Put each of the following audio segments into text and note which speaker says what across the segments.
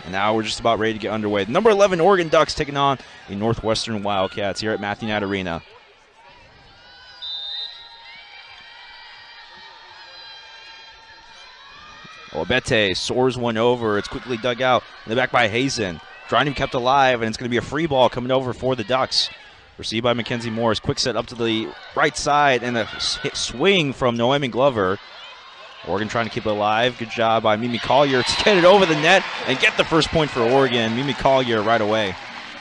Speaker 1: And now we're just about ready to get underway. Number 11 Oregon Ducks taking on the Northwestern Wildcats here at Matthew Knight Arena. Obete soars one over. It's quickly dug out in the back by Hazen. Trying to be kept alive, and it's going to be a free ball coming over for the Ducks. Received by Mackenzie Morris. Quick set up to the right side, and a hit swing from Noemi Glover. Oregon trying to keep it alive. Good job by Mimi Collier to get it over the net and get the first point for Oregon. Mimi Collier right away.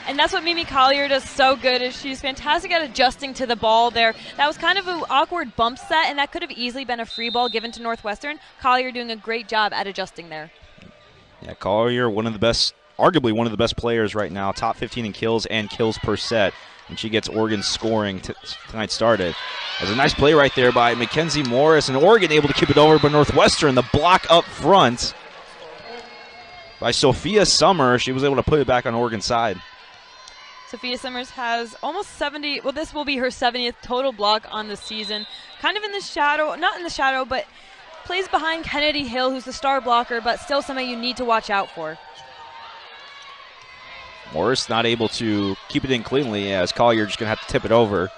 Speaker 2: And that's what Mimi Collier does so good, is she's fantastic at adjusting to the ball there. That was kind of an awkward bump set, and that could have easily been a free ball given to Northwestern. Collier doing a great job at adjusting there. Yeah,
Speaker 1: Collier, one of the best, arguably one of the best players right now, top 15 in kills and kills per set. And she gets Oregon scoring tonight started. There's a nice play right there by Mackenzie Morris, and Oregon able to keep it over, but Northwestern, the block up front by Sophia Summer. She was able to put it back on Oregon's side.
Speaker 2: Sophia Summers has almost 70, well, this will be her 70th total block on the season. Kind of in the shadow, not in the shadow, but plays behind Kennedy Hill, who's the star blocker, but still somebody you need to watch out for.
Speaker 1: Morris not able to keep it in cleanly, as Collier just going to have to tip it over.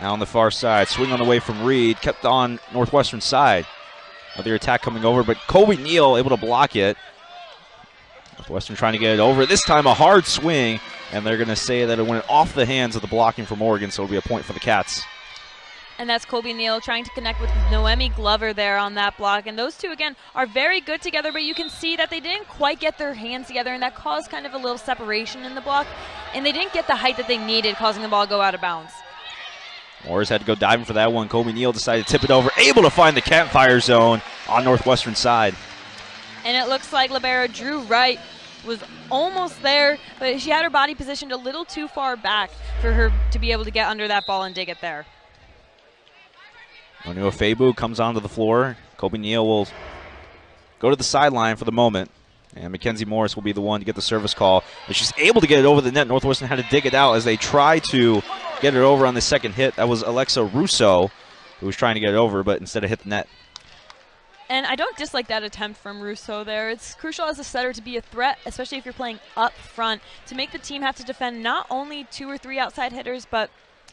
Speaker 1: Now on the far side, swing on the way from Reed, kept on Northwestern side. Another attack coming over, but Colby Neal able to block it. Northwestern trying to get it over. This time a hard swing, and they're going to say that it went off the hands of the blocking from Oregon, so it'll be a point for the Cats.
Speaker 2: And that's Colby Neal trying to connect with Noemi Glover there on that block. And those two, again, are very good together, but you can see that they didn't quite get their hands together, and that caused kind of a little separation in the block. And they didn't get the height that they needed, causing the ball to go out of bounds.
Speaker 1: Morris had to go diving for that one. Colby Neal decided to tip it over, able to find the campfire zone on Northwestern side.
Speaker 2: And it looks like libero Drew Wright was almost there, but she had her body positioned a little too far back for her to be able to get under that ball and dig it there.
Speaker 1: Onua Febu comes onto the floor. Colby Neal will go to the sideline for the moment. And Mackenzie Morris will be the one to get the service call. But she's able to get it over the net. Northwestern had to dig it out as they try to get it over on the second hit. That was Alexa Russo who was trying to get it over, but instead of hit the net.
Speaker 2: And I don't dislike that attempt from Russo there. It's crucial as a setter to be a threat, especially if you're playing up front, to make the team have to defend not only 2 or 3 outside hitters,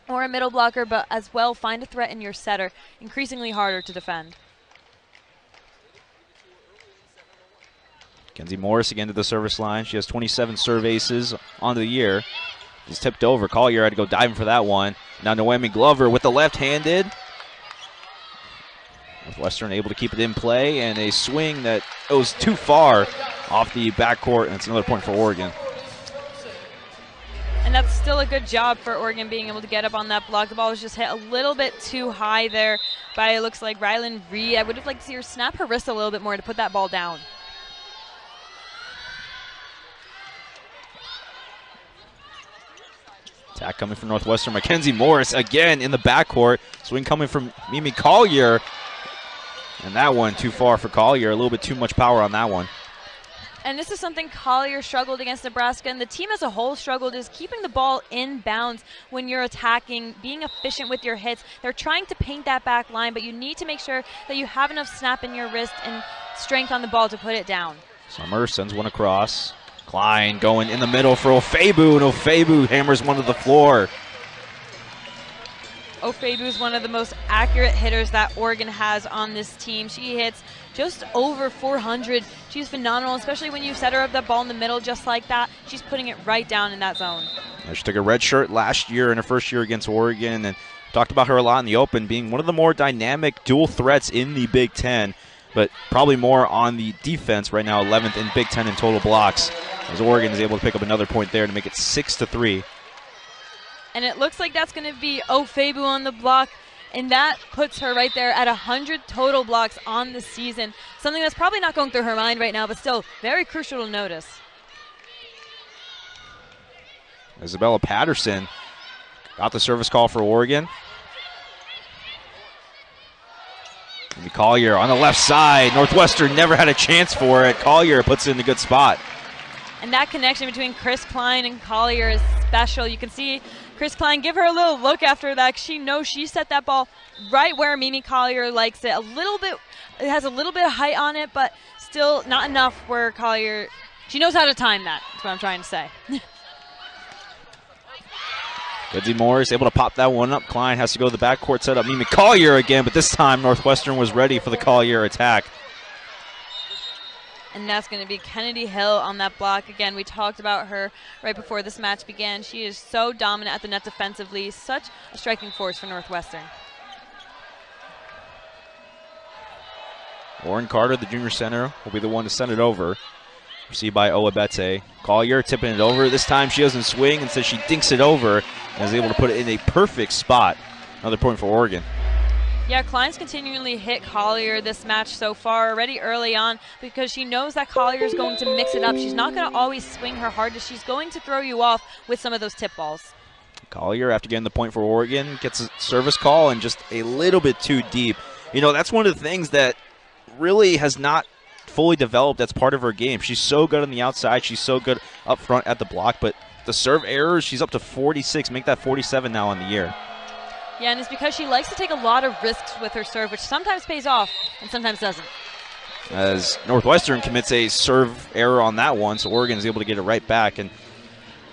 Speaker 2: or a middle blocker, but as well find a threat in your setter. Increasingly harder to defend.
Speaker 1: Kenzie Morris again to the service line. She has 27 serve aces on the year. Just tipped over. Collier had to go diving for that one. Now Noemi Glover with the left-handed. Northwestern able to keep it in play, and a swing that goes too far off the backcourt, and it's another point for Oregon.
Speaker 2: And that's still a good job for Oregon being able to get up on that block. The ball was just hit a little bit too high there by, it looks like, Rylan Reed. I would have liked to see her snap her wrist a little bit more to put that ball down.
Speaker 1: Attack coming from Northwestern. Mackenzie Morris again in the backcourt. Swing coming from Mimi Collier. And that one too far for Collier. A little bit too much power on that one.
Speaker 2: And this is something Collier struggled against Nebraska, and the team as a whole struggled, is keeping the ball in bounds when you're attacking, being efficient with your hits. They're trying to paint that back line, but you need to make sure that you have enough snap in your wrist and strength on the ball to put it down.
Speaker 1: Summer sends one across. Klein going in the middle for Ofebu, and Ofebu hammers one to the floor.
Speaker 2: Ofebu is one of the most accurate hitters that Oregon has on this team. She hits just over 400. She's phenomenal, especially when you set her up that ball in the middle just like that. She's putting it right down in that zone.
Speaker 1: She took a red shirt last year in her first year against Oregon, and talked about her a lot in the open, being one of the more dynamic dual threats in the Big Ten, but probably more on the defense right now, 11th in Big Ten in total blocks, as Oregon is able to pick up another point there to make it 6-3.
Speaker 2: And it looks like that's going to be Ofebu on the block, and that puts her right there at 100 total blocks on the season. Something that's probably not going through her mind right now, but still very crucial to notice.
Speaker 1: Isabella Patterson got the service call for Oregon. And Collier on the left side. Northwestern never had a chance for it. Collier puts it in a good spot.
Speaker 2: And that connection between Chris Klein and Collier is special. You can see Chris Klein give her a little look after that. She knows she set that ball right where Mimi Collier likes it. It has a little bit of height on it, but still not enough where Collier, she knows how to time that. That's what I'm trying to say.
Speaker 1: Mackenzie Morris able to pop that one up. Klein has to go to the backcourt, set up Mimi Collier again, but this time Northwestern was ready for the Collier attack.
Speaker 2: And that's going to be Kennedy Hill on that block. Again, we talked about her right before this match began. She is so dominant at the net defensively. Such a striking force for Northwestern.
Speaker 1: Lauren Carter, the junior center, will be the one to send it over. Received by Owabete. Collier tipping it over. This time she doesn't swing. Instead, she dinks it over and is able to put it in a perfect spot. Another point for Oregon.
Speaker 2: Yeah, Klein's continually hit Collier this match so far, already early on, because she knows that Collier is going to mix it up. She's not going to always swing her hardest. She's going to throw you off with some of those tip balls.
Speaker 1: Collier, after getting the point for Oregon, gets a service call and just a little bit too deep. You know, that's one of the things that really has not fully developed. That's part of her game. She's so good on the outside. She's so good up front at the block, but the serve errors, she's up to 46. Make that 47 now on the year.
Speaker 2: Yeah, and it's because she likes to take a lot of risks with her serve, which sometimes pays off and sometimes doesn't.
Speaker 1: As Northwestern commits a serve error on that one, so Oregon is able to get it right back. And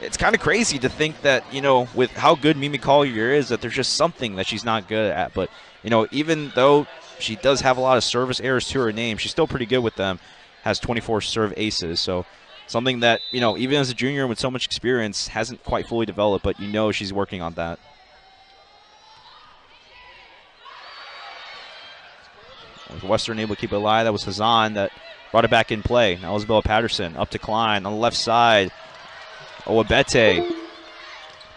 Speaker 1: it's kind of crazy to think that, you know, with how good Mimi Collier is, that there's just something that she's not good at. But, you know, even though she does have a lot of service errors to her name, she's still pretty good with them, has 24 serve aces. So something that, you know, even as a junior with so much experience, hasn't quite fully developed, but you know she's working on that. Northwestern able to keep it alive. That was Hazan that brought it back in play. Now Isabella Patterson up to Klein on the left side. Owabete.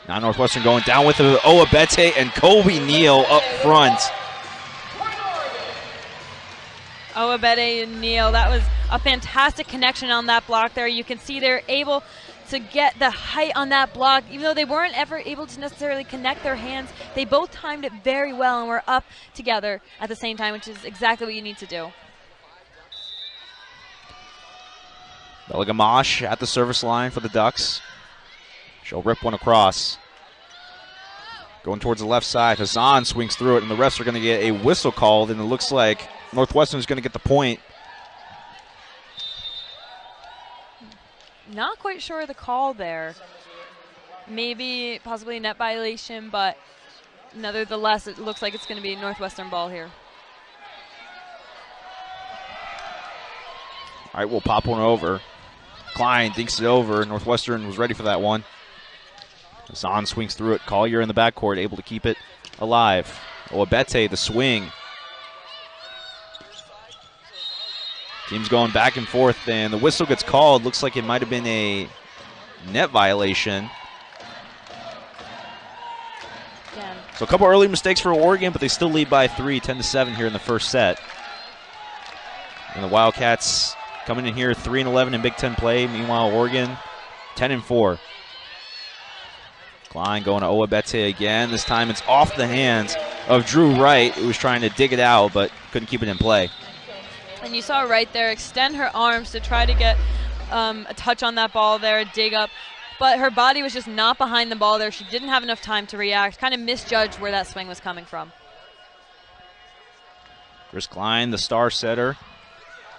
Speaker 1: Now Northwestern going down with it. Owabete and Colby Neal up front.
Speaker 2: Owabete and Neal, that was a fantastic connection on that block there. You can see they're able to get the height on that block. Even though they weren't ever able to necessarily connect their hands, they both timed it very well and were up together at the same time, which is exactly what you need to do.
Speaker 1: Bella Gamache at the service line for the Ducks. She'll rip one across. Going towards the left side. Hazan swings through it, and the refs are going to get a whistle called, and it looks like Northwestern is going to get the point.
Speaker 2: Not quite sure of the call there. Maybe possibly a net violation, but nevertheless, it looks like it's going to be a Northwestern ball here.
Speaker 1: All right, we'll pop one over. Klein dinks it over. Northwestern was ready for that one. Zahn swings through it. Collier in the backcourt, able to keep it alive. Owabete, the swing. Team's going back and forth, and the whistle gets called. Looks like it might have been a net violation.
Speaker 2: Yeah.
Speaker 1: So a couple early mistakes for Oregon, but they still lead by 3, 10-7 here in the first set. And the Wildcats coming in here 3-11 in Big Ten play. Meanwhile, Oregon 10-4. Klein going to Owabete again. This time it's off the hands of Drew Wright, who was trying to dig it out, but couldn't keep it in play.
Speaker 2: And you saw right there extend her arms to try to get a touch on that ball there, dig up. But her body was just not behind the ball there. She didn't have enough time to react, kind of misjudged where that swing was coming from.
Speaker 1: Chris Klein, the star setter,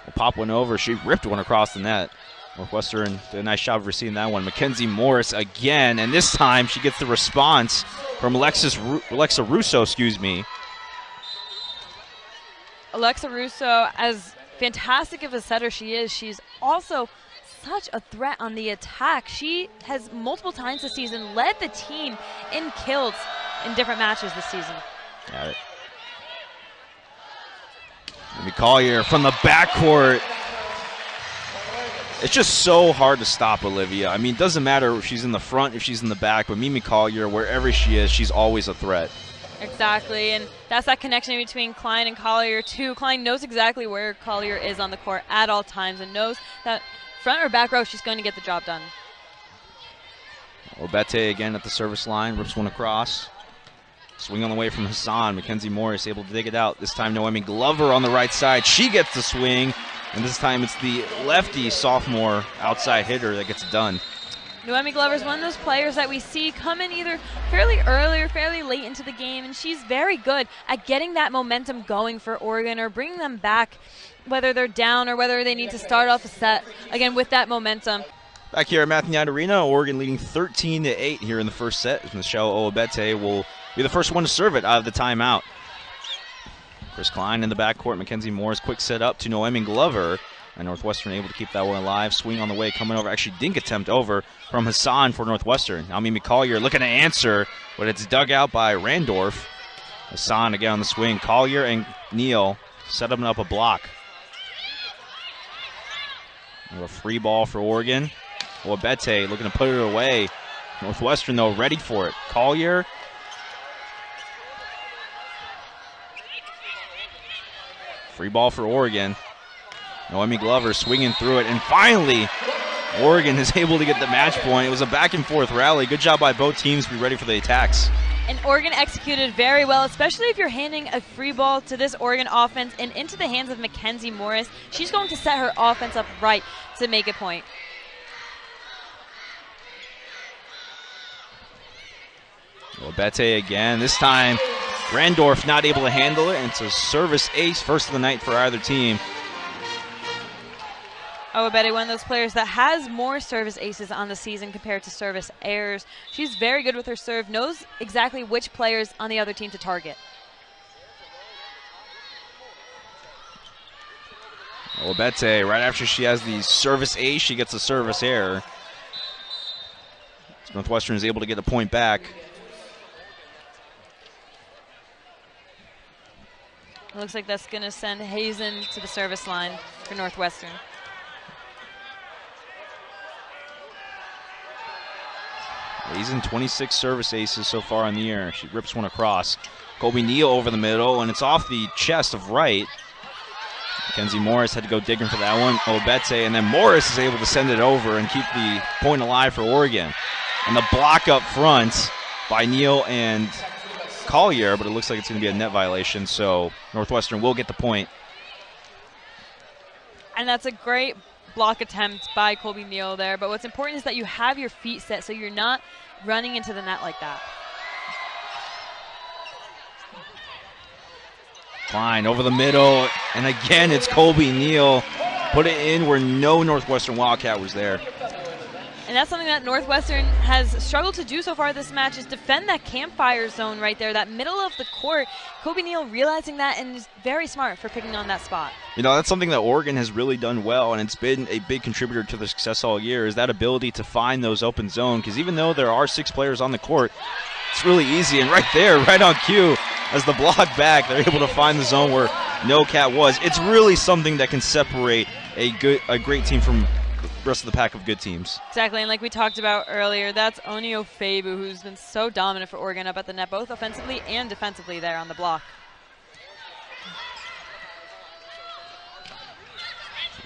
Speaker 1: will pop one over. She ripped one across the net. Northwestern did a nice job of receiving that one. Mackenzie Morris again, and this time she gets the response from Alexa Russo,
Speaker 2: Alexa Russo, as fantastic of a setter she is, she's also such a threat on the attack. She has multiple times this season led the team in kills in different matches this season.
Speaker 1: Got it. Mimi Collier from the backcourt. It's just so hard to stop Olivia. I mean, it doesn't matter if she's in the front, if she's in the back, but Mimi Collier, wherever she is, she's always a threat.
Speaker 2: Exactly, and that's that connection between Klein and Collier, too. Klein knows exactly where Collier is on the court at all times and knows that front or back row, she's going to get the job done.
Speaker 1: Obete again at the service line, rips one across. Swing on the way from Hassan. Mackenzie Morris able to dig it out. This time Noemi Glover on the right side. She gets the swing, and this time it's the lefty sophomore outside hitter that gets it done.
Speaker 2: Noemi Glover is one of those players that we see come in either fairly early or fairly late into the game, and she's very good at getting that momentum going for Oregon or bringing them back whether they're down or whether they need to start off a set, again, with that momentum.
Speaker 1: Back here at Matheniot Arena, Oregon leading 13-8 here in the first set. Michelle Owabete will be the first one to serve it out of the timeout. Chris Klein in the backcourt. Mackenzie Morris quick set up to Noemi Glover. And Northwestern able to keep that one alive. Swing on the way coming over. Actually, dink attempt over from Hassan for Northwestern. Now Mimi Collier looking to answer, but it's dug out by Randorf. Hassan again on the swing. Collier and Neal setting up a block. A free ball for Oregon. Owabete looking to put it away. Northwestern, though, ready for it. Collier. Free ball for Oregon. Noemi Glover swinging through it. And finally, Oregon is able to get the match point. It was a back-and-forth rally. Good job by both teams to be ready for the attacks.
Speaker 2: And Oregon executed very well, especially if you're handing a free ball to this Oregon offense and into the hands of Mackenzie Morris. She's going to set her offense up right to make a point.
Speaker 1: Owabete again. This time, Randorf not able to handle it, and it's a service ace, first of the night for either team.
Speaker 2: Owabete, one of those players that has more service aces on the season compared to service errors. She's very good with her serve, knows exactly which players on the other team to target.
Speaker 1: Owabete, right after she has the service ace, she gets a service error. So Northwestern is able to get a point back.
Speaker 2: It looks like that's going to send Hazen to the service line for Northwestern.
Speaker 1: Hazen, 26 service aces so far in the year. She rips one across. Colby Neal over the middle, and it's off the chest of right. Mackenzie Morris had to go digging for that one. Owabete, and then Morris is able to send it over and keep the point alive for Oregon. And the block up front by Neal and Collier, but it looks like it's going to be a net violation, so Northwestern will get the point.
Speaker 2: And that's a great block attempt by Colby Neal there, but what's important is that you have your feet set so you're not running into the net like that.
Speaker 1: Klein over the middle, and again it's Colby Neal. Put it in where no Northwestern Wildcat was there.
Speaker 2: And that's something that Northwestern has struggled to do so far this match, is defend that campfire zone right there, that middle of the court. Colby Neal realizing that and is very smart for picking on that spot.
Speaker 1: You know, that's something that Oregon has really done well, and it's been a big contributor to their success all year, is that ability to find those open zones. Because even though there are 6 players on the court, it's really easy. And right there, right on cue, as the block back, they're able to find the zone where no cat was. It's really something that can separate a great team from the rest of the pack of good teams.
Speaker 2: Exactly, and like we talked about earlier, that's Onio Febu, who's been so dominant for Oregon up at the net, both offensively and defensively there on the block.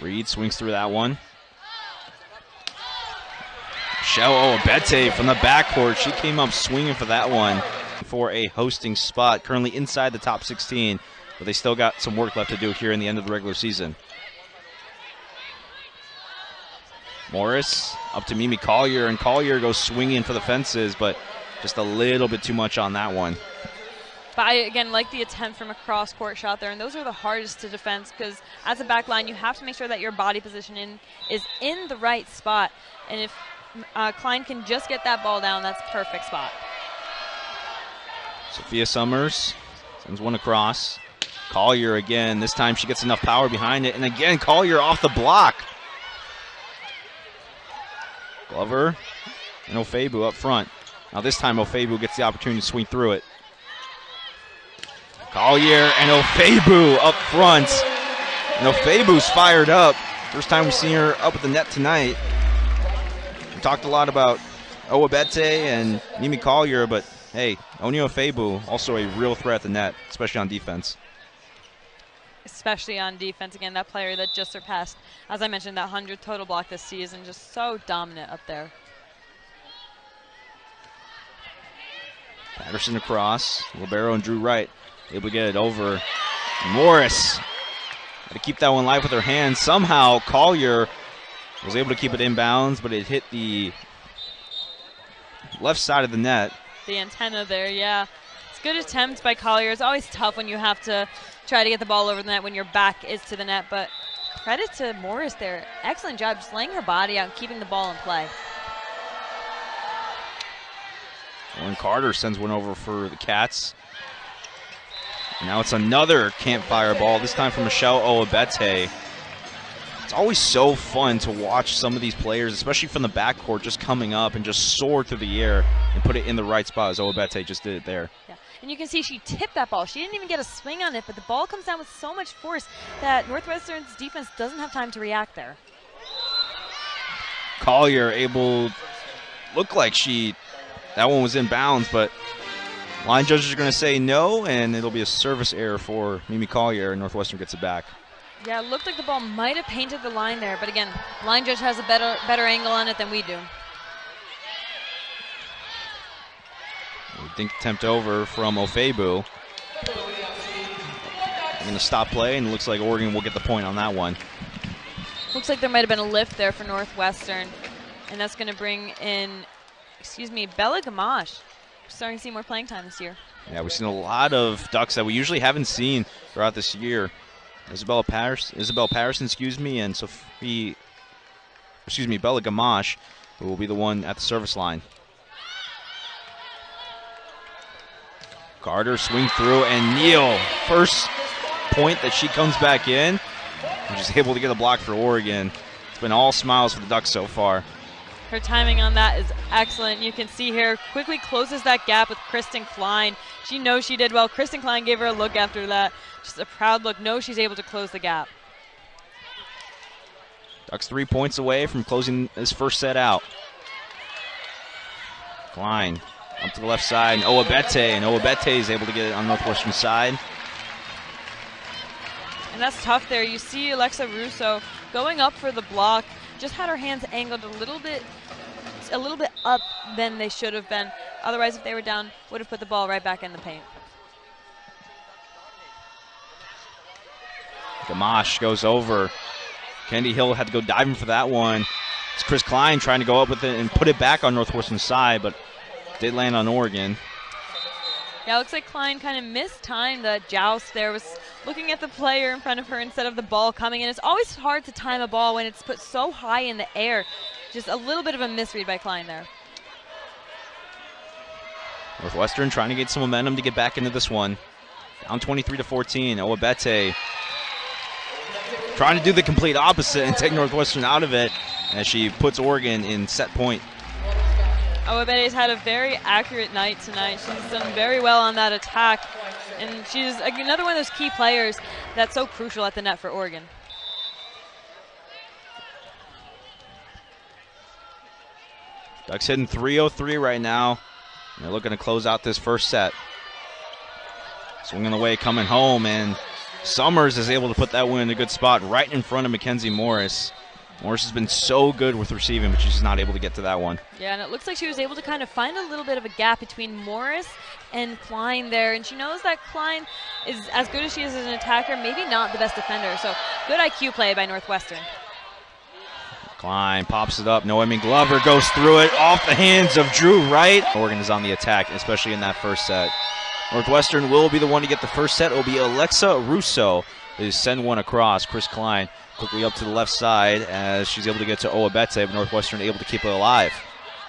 Speaker 1: Reed swings through that one. Michelle Owabete from the backcourt. She came up swinging for that one for a hosting spot. Currently inside the top 16, but they still got some work left to do here in the end of the regular season. Morris up to Mimi Collier, and Collier goes swinging for the fences, but just a little bit too much on that one.
Speaker 2: But I, again, like the attempt from a cross-court shot there, and those are the hardest to defend because as a back line, you have to make sure that your body position is in the right spot. And if Klein can just get that ball down, that's a perfect spot.
Speaker 1: Sophia Summers sends one across. Collier again. This time she gets enough power behind it, and again, Collier off the block. Glover and Ofebu up front. Now this time Ofebu gets the opportunity to swing through it. Collier and Ofebu up front. And Ofebu's fired up. First time we've seen her up at the net tonight. We talked a lot about Owabete and Mimi Collier, but hey, Oni Ofebu also a real threat at the net, especially on defense.
Speaker 2: Especially on defense. Again, that player that just surpassed, as I mentioned, that 100 total block this season, just so dominant up there.
Speaker 1: Patterson across. Libero and Drew Wright able to get it over. Morris had to keep that one live with her hands. Somehow Collier was able to keep it inbounds, but it hit the left side of the net.
Speaker 2: The antenna there, yeah. Good attempt by Collier. It's always tough when you have to try to get the ball over the net when your back is to the net, but credit to Morris there. Excellent job just laying her body out and keeping the ball in play.
Speaker 1: Lauren Carter sends one over for the Cats. And now it's another campfire ball, this time from Michelle Owabete. It's always so fun to watch some of these players, especially from the backcourt, just coming up and just soar through the air and put it in the right spot, as Owabete just did it there.
Speaker 2: Yeah. And you can see she tipped that ball. She didn't even get a swing on it, but the ball comes down with so much force that Northwestern's defense doesn't have time to react there.
Speaker 1: Collier looked like that one was in bounds, but line judges are going to say no, and it'll be a service error for Mimi Collier, and Northwestern gets it back.
Speaker 2: Yeah, it looked like the ball might have painted the line there, but again, line judge has a better angle on it than we do.
Speaker 1: Dink attempt over from Ofebu. I'm going to stop play, and it looks like Oregon will get the point on that one.
Speaker 2: Looks like there might have been a lift there for Northwestern, and that's going to bring in, Bella Gamache. We're starting to see more playing time this year.
Speaker 1: Yeah, we've seen a lot of Ducks that we usually haven't seen throughout this year. Isabel Patterson, and Bella Gamache, who will be the one at the service line. Carter swing through, and Neal, first point that she comes back in, and she's able to get a block for Oregon. It's been all smiles for the Ducks so far.
Speaker 2: Her timing on that is excellent. You can see here, quickly closes that gap with Kristen Klein. She knows she did well. Kristen Klein gave her a look after that. Just a proud look. Knows she's able to close the gap.
Speaker 1: Ducks 3 points away from closing this first set out. Klein up to the left side, and Owabete is able to get it on Northwestern side.
Speaker 2: And that's tough there. You see Alexa Russo going up for the block. Just had her hands angled a little bit up than they should have been. Otherwise, if they were down, would have put the ball right back in the paint.
Speaker 1: Gamache goes over. Candy Hill had to go diving for that one. It's Chris Klein trying to go up with it and put it back on Northwestern's side, but did land on Oregon.
Speaker 2: Yeah, it looks like Klein kind of mistimed the joust there, was looking at the player in front of her instead of the ball coming in. It's always hard to time a ball when it's put so high in the air. Just a little bit of a misread by Klein there.
Speaker 1: Northwestern trying to get some momentum to get back into this one. Down 23-14. Owabete trying to do the complete opposite and take Northwestern out of it as she puts Oregon in set point.
Speaker 2: Owabete's had a very accurate night tonight. She's done very well on that attack, and she's another one of those key players that's so crucial at the net for Oregon.
Speaker 1: Ducks hitting 303 right now, and they're looking to close out this first set. Swinging away, coming home, and Summers is able to put that one in a good spot right in front of Mackenzie Morris. Morris has been so good with receiving, but she's just not able to get to that one. Yeah,
Speaker 2: and it looks like she was able to kind of find a little bit of a gap between Morris and Klein there, and she knows that Klein is as good as she is as an attacker, maybe not the best defender, so good IQ play by Northwestern.
Speaker 1: Klein pops it up. Noemi Glover goes through it off the hands of Drew Wright. Oregon is on the attack, especially in that first set. Northwestern will be the one to get the first set. It will be Alexa Russo who send one across. Chris Klein quickly up to the left side as she's able to get to Owabete, but Northwestern able to keep it alive.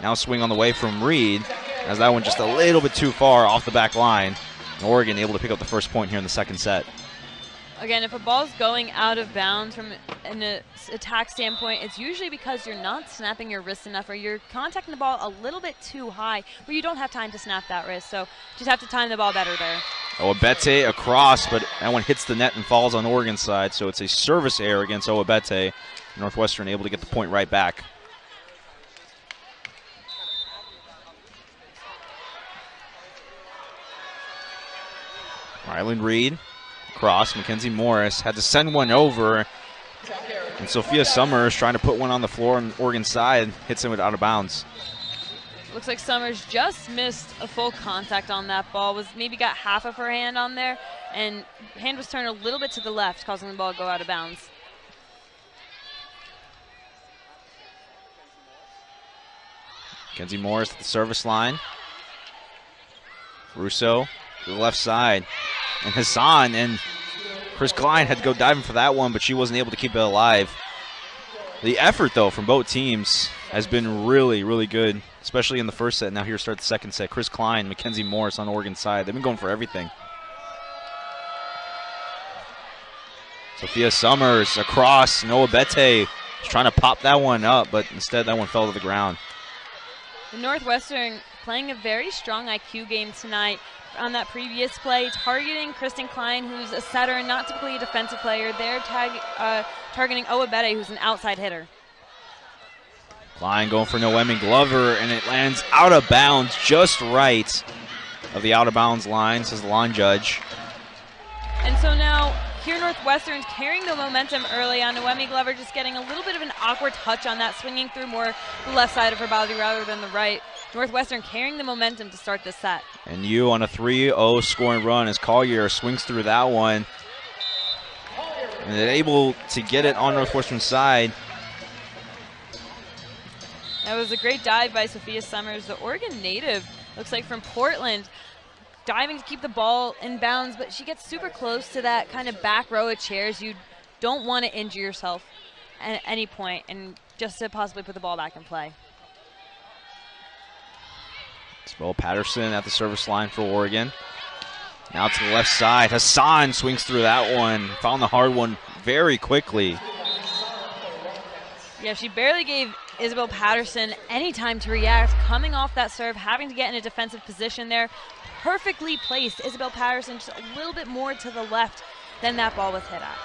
Speaker 1: Now swing on the way from Reed, as that one just a little bit too far off the back line. And Oregon able to pick up the first point here in the second set.
Speaker 2: Again, if a ball's going out of bounds from an attack standpoint, it's usually because you're not snapping your wrist enough, or you're contacting the ball a little bit too high where you don't have time to snap that wrist. So just have to time the ball better there.
Speaker 1: Owabete across, but that one hits the net and falls on Oregon's side, so it's a service error against Owabete. Northwestern able to get the point right back. Ryland Reed across. Mackenzie Morris had to send one over, and Sophia Summers trying to put one on the floor on Oregon's side, hits him out of bounds.
Speaker 2: Looks like Summers just missed a full contact on that ball. Maybe got half of her hand on there, and hand was turned a little bit to the left, causing the ball to go out of bounds. Mackenzie Morris at the service line. Russo
Speaker 1: to the left side. And Hassan and Chris Klein had to go diving for that one, but she wasn't able to keep it alive. The effort, though, from both teams has been really, really good, especially in the first set. Now here start the second set. Chris Klein, Mackenzie Morris on Oregon's side. They've been going for everything. Sophia Summers across. Noah Bete was trying to pop that one up, but instead that one fell to the ground.
Speaker 2: The Northwestern playing a very strong IQ game tonight. On that previous play, targeting Kristen Klein, who's a setter and not typically a defensive player. They're targeting Owabete, who's an outside hitter.
Speaker 1: Klein going for Noemi Glover, and it lands out of bounds just right of the out of bounds line, says the line judge.
Speaker 2: And so now here Northwestern's carrying the momentum early on. Noemi Glover just getting a little bit of an awkward touch on that, swinging through more the left side of her body rather than the right. Northwestern carrying the momentum to start this set.
Speaker 1: And you on a 3-0 scoring run as Collier swings through that one. And they're able to get it on Northwestern's side.
Speaker 2: That was a great dive by Sophia Summers, the Oregon native, looks like from Portland, diving to keep the ball in bounds, but she gets super close to that kind of back row of chairs. You don't want to injure yourself at any point, and just to possibly put the ball back in play.
Speaker 1: Isabel Patterson at the service line for Oregon. Now to the left side. Hassan swings through that one. Found the hard one very quickly.
Speaker 2: Yeah, she barely gave Isabel Patterson any time to react. Coming off that serve, having to get in a defensive position there. Perfectly placed. Isabel Patterson just a little bit more to the left than that ball was hit at.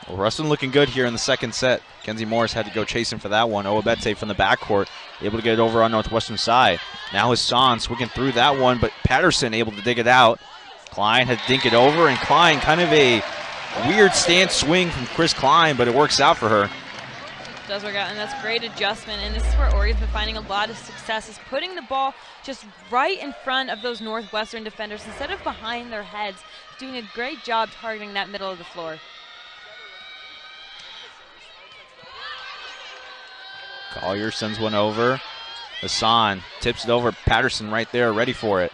Speaker 1: Well, Rustin looking good here in the second set. Kenzie Morris had to go chasing for that one. Owabete from the backcourt, able to get it over on Northwestern side. Now Hassan swinging through that one, but Patterson able to dig it out. Klein had to dink it over, and Klein, kind of a weird stance swing from Chris Klein, but it works out for her.
Speaker 2: Does work out, and that's great adjustment, and this is where Oregon's been finding a lot of success, is putting the ball just right in front of those Northwestern defenders instead of behind their heads, doing a great job targeting that middle of the floor.
Speaker 1: Collier sends one over. Hassan tips it over. Patterson right there, ready for it.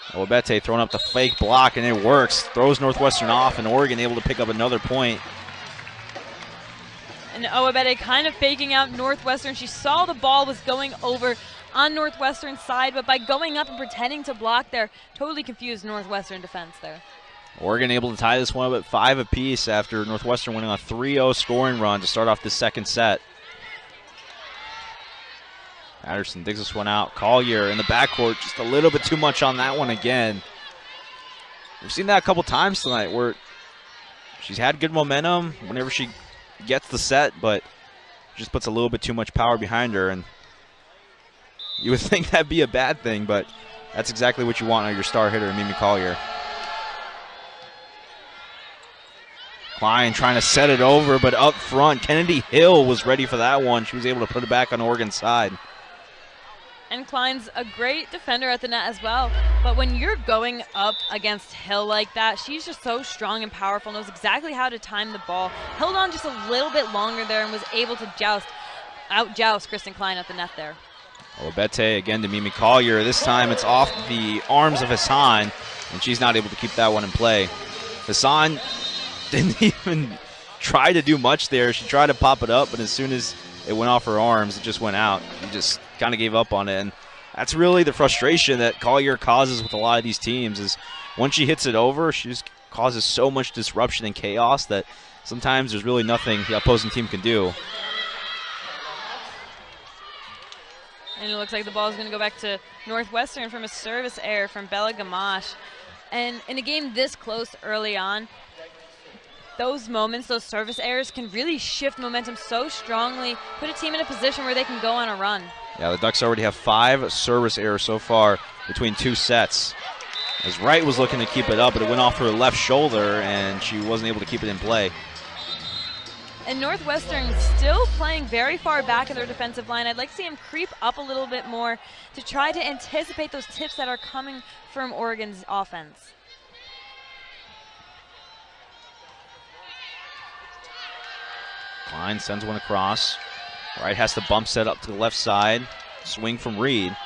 Speaker 1: Owabete throwing up the fake block, and it works. Throws Northwestern off, and Oregon able to pick up another point.
Speaker 2: And Owabete kind of faking out Northwestern. She saw the ball was going over on Northwestern's side, but by going up and pretending to block there, totally confused Northwestern defense there.
Speaker 1: Oregon able to tie this one up at 5 apiece after Northwestern winning a 3-0 scoring run to start off the second set. Patterson digs this one out. Collier in the backcourt, just a little bit too much on that one again. We've seen that a couple times tonight where she's had good momentum whenever she gets the set, but just puts a little bit too much power behind her, and you would think that'd be a bad thing, but that's exactly what you want out of your star hitter, Mimi Collier. Klein trying to set it over, but up front, Kennedy Hill was ready for that one. She was able to put it back on Oregon's side.
Speaker 2: And Klein's a great defender at the net as well. But when you're going up against Hill like that, she's just so strong and powerful, knows exactly how to time the ball. Held on just a little bit longer there and was able to out-joust Kristen Klein at the net there.
Speaker 1: Owabete again to Mimi Collier. This time it's off the arms of Hassan, and she's not able to keep that one in play. Hassan didn't even try to do much there. She tried to pop it up, but as soon as it went off her arms, it just went out. She just kind of gave up on it, and that's really the frustration that Collier causes with a lot of these teams, is once she hits it over, she just causes so much disruption and chaos that sometimes there's really nothing the opposing team can do.
Speaker 2: And it looks like the ball is going to go back to Northwestern from a service error from Bella Gamache. And in a game this close early on, those moments, those service errors can really shift momentum so strongly, put a team in a position where they can go on a run.
Speaker 1: Yeah, the Ducks already have 5 service errors so far between 2 sets. As Wright was looking to keep it up, but it went off her left shoulder, and she wasn't able to keep it in play.
Speaker 2: And Northwestern still playing very far back in their defensive line. I'd like to see them creep up a little bit more to try to anticipate those tips that are coming from Oregon's offense.
Speaker 1: Klein sends one across. Wright has to bump set up to the left side. Swing from Reed.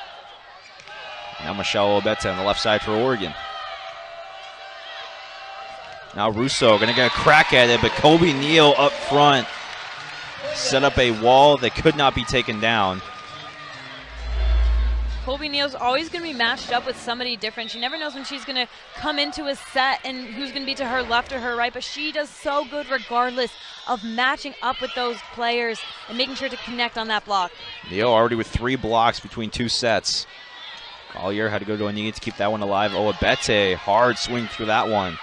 Speaker 1: Now Michelle Obeta on the left side for Oregon. Now Russo going to get a crack at it, but Kobe Neal up front set up a wall that could not be taken down.
Speaker 2: Colby Neal's always going to be matched up with somebody different. She never knows when she's going to come into a set and who's going to be to her left or her right, but she does so good regardless of matching up with those players and making sure to connect on that block.
Speaker 1: Neal already with 3 blocks between 2 sets. Collier had to go to a knee to keep that one alive. Obeta, hard swing through that one.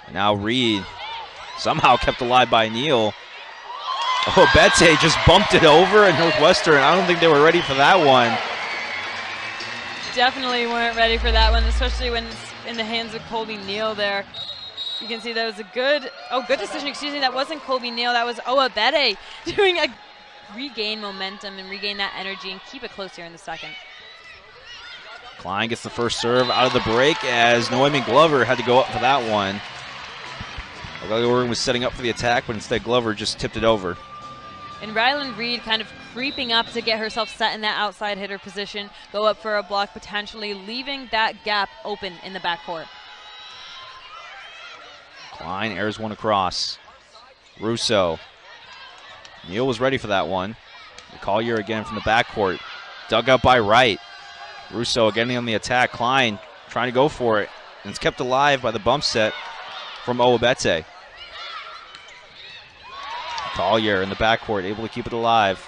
Speaker 1: And now Reed, somehow kept alive by Neal. Obeta just bumped it over at Northwestern. I don't think they were ready for that one.
Speaker 2: Definitely weren't ready for that one, especially when it's in the hands of Colby Neal there. You can see that was a good decision. Excuse me, that wasn't Colby Neal. That was Obeta doing a regain momentum and regain that energy and keep it close here in the second.
Speaker 1: Klein gets the first serve out of the break as Noemi Glover had to go up for that one. Oregon was setting up for the attack, but instead Glover just tipped it over.
Speaker 2: And Rylan Reed kind of creeping up to get herself set in that outside hitter position, go up for a block, potentially leaving that gap open in the backcourt.
Speaker 1: Klein airs one across. Russo. Neal was ready for that one. Collier again from the backcourt. Dug up by Wright. Russo getting on the attack. Klein trying to go for it. And it's kept alive by the bump set from Obeta. Collier in the backcourt, able to keep it alive.